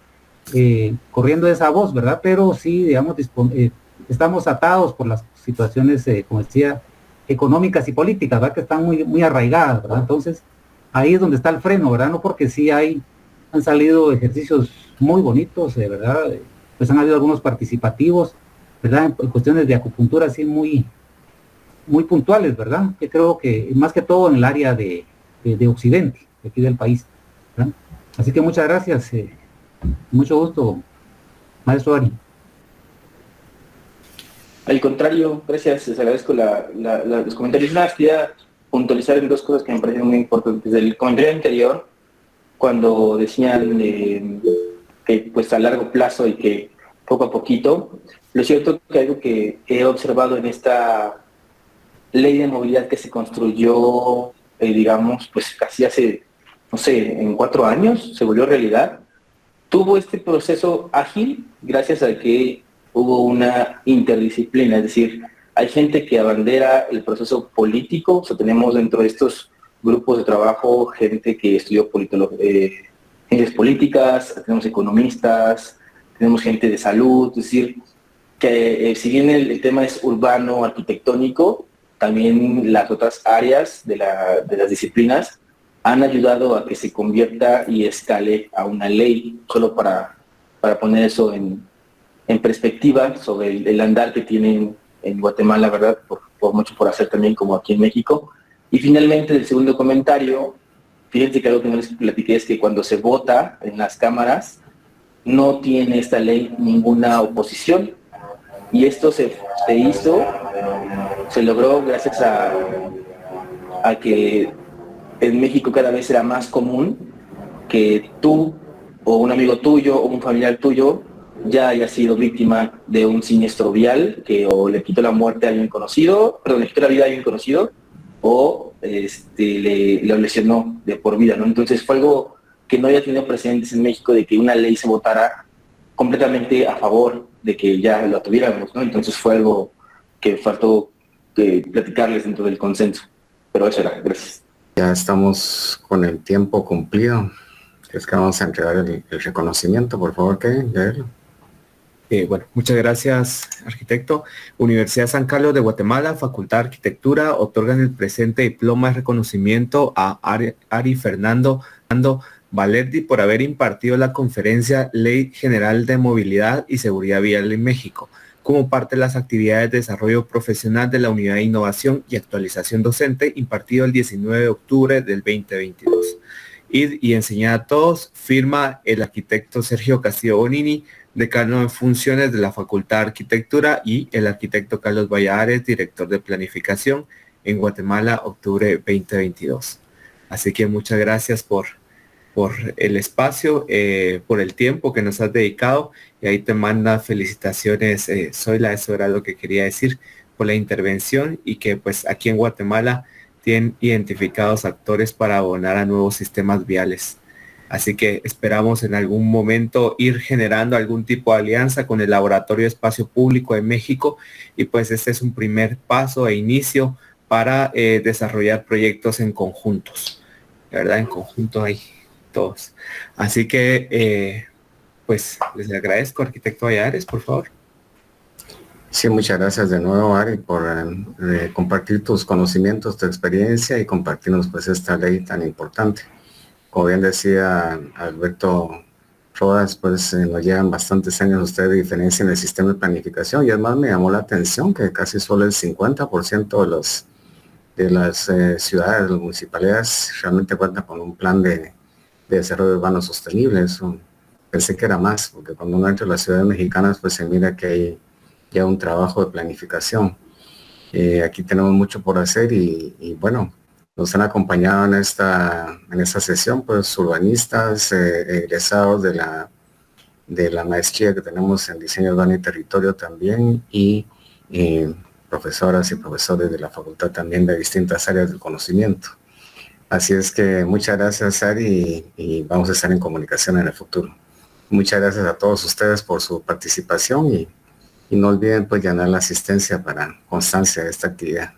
corriendo esa voz, ¿verdad? Pero sí, digamos, estamos atados por las situaciones, como decía, económicas y políticas, ¿verdad? Que están muy, muy arraigadas, ¿verdad? Entonces, ahí es donde está el freno, ¿verdad? No porque sí han salido ejercicios muy bonitos, ¿verdad? Pues han habido algunos participativos, ¿verdad? En cuestiones de acupuntura así muy, muy puntuales, ¿verdad? Que creo que más que todo en el área de Occidente, de aquí del país, ¿verdad? Así que muchas gracias, mucho gusto, maestro Ari. Al contrario, gracias, les agradezco los comentarios. Nada, quería puntualizar en dos cosas que me parecen muy importantes. El comentario anterior, cuando decían que pues a largo plazo y que poco a poquito, lo cierto que algo que he observado en esta ley de movilidad que se construyó, digamos, pues casi hace, no sé, en 4 años, se volvió realidad, tuvo este proceso ágil gracias a que hubo una interdisciplina, es decir, hay gente que abandera el proceso político, o sea, tenemos dentro de estos grupos de trabajo gente que estudió ciencias políticas, tenemos economistas, tenemos gente de salud, es decir, que si bien el tema es urbano, arquitectónico, también las otras áreas de las disciplinas han ayudado a que se convierta y escale a una ley, solo para poner eso en perspectiva sobre el andar que tienen en Guatemala, ¿verdad? Por mucho por hacer también como aquí en México. Y finalmente, el segundo comentario, fíjense que algo que no les platiqué es que cuando se vota en las cámaras, no tiene esta ley ninguna oposición. Y esto se logró gracias a que en México cada vez era más común que tú o un amigo tuyo o un familiar tuyo ya haya sido víctima de un siniestro vial que o le quitó la muerte a alguien conocido, perdón, le quitó la vida a alguien conocido o le lesionó de por vida, ¿no? Entonces fue algo que no había tenido precedentes en México de que una ley se votara completamente a favor de que ya lo tuviéramos, ¿no? Entonces fue algo que faltó platicarles dentro del consenso. Pero eso era, gracias. Ya estamos con el tiempo cumplido. Es que vamos a entregar el reconocimiento, por favor, que leerlo. Bueno, muchas gracias, arquitecto. Universidad San Carlos de Guatemala, Facultad de Arquitectura, otorgan el presente diploma de reconocimiento a Ari Fernando Valerdi por haber impartido la conferencia Ley General de Movilidad y Seguridad Vial en México, como parte de las actividades de desarrollo profesional de la Unidad de Innovación y Actualización Docente, impartido el 19 de octubre del 2022. Y enseñada a todos, firma el arquitecto Sergio Castillo Bonini, decano en funciones de la Facultad de Arquitectura, y el arquitecto Carlos Valladares, director de Planificación en Guatemala, octubre 2022. Así que muchas gracias por el espacio, por el tiempo que nos has dedicado, y ahí te manda felicitaciones, Zoila, eso era lo que quería decir, por la intervención, y que pues aquí en Guatemala tienen identificados actores para abonar a nuevos sistemas viales. Así que esperamos en algún momento ir generando algún tipo de alianza con el Laboratorio de Espacio Público de México, y pues este es un primer paso e inicio para desarrollar proyectos en conjuntos, ¿verdad? En conjunto hay todos. Así que pues les agradezco, arquitecto Valladares, por favor. Sí, muchas gracias de nuevo, Ari, por compartir tus conocimientos, tu experiencia y compartirnos pues esta ley tan importante. Como bien decía Alberto Rodas, pues nos llevan bastantes años ustedes de diferencia en el sistema de planificación, y además me llamó la atención que casi solo el 50% de las ciudades, de las municipalidades realmente cuentan con un plan de desarrollo urbano sostenible. Eso pensé que era más, porque cuando uno entra a las ciudades mexicanas pues se mira que hay ya un trabajo de planificación. Aquí tenemos mucho por hacer y bueno, nos han acompañado en esta sesión pues urbanistas egresados de la de la maestría que tenemos en diseño urbano y territorio también, y profesoras y profesores de la facultad también de distintas áreas del conocimiento. Así es que muchas gracias, Ari, y vamos a estar en comunicación en el futuro. Muchas gracias a todos ustedes por su participación y no olviden pues llenar la asistencia para constancia de esta actividad.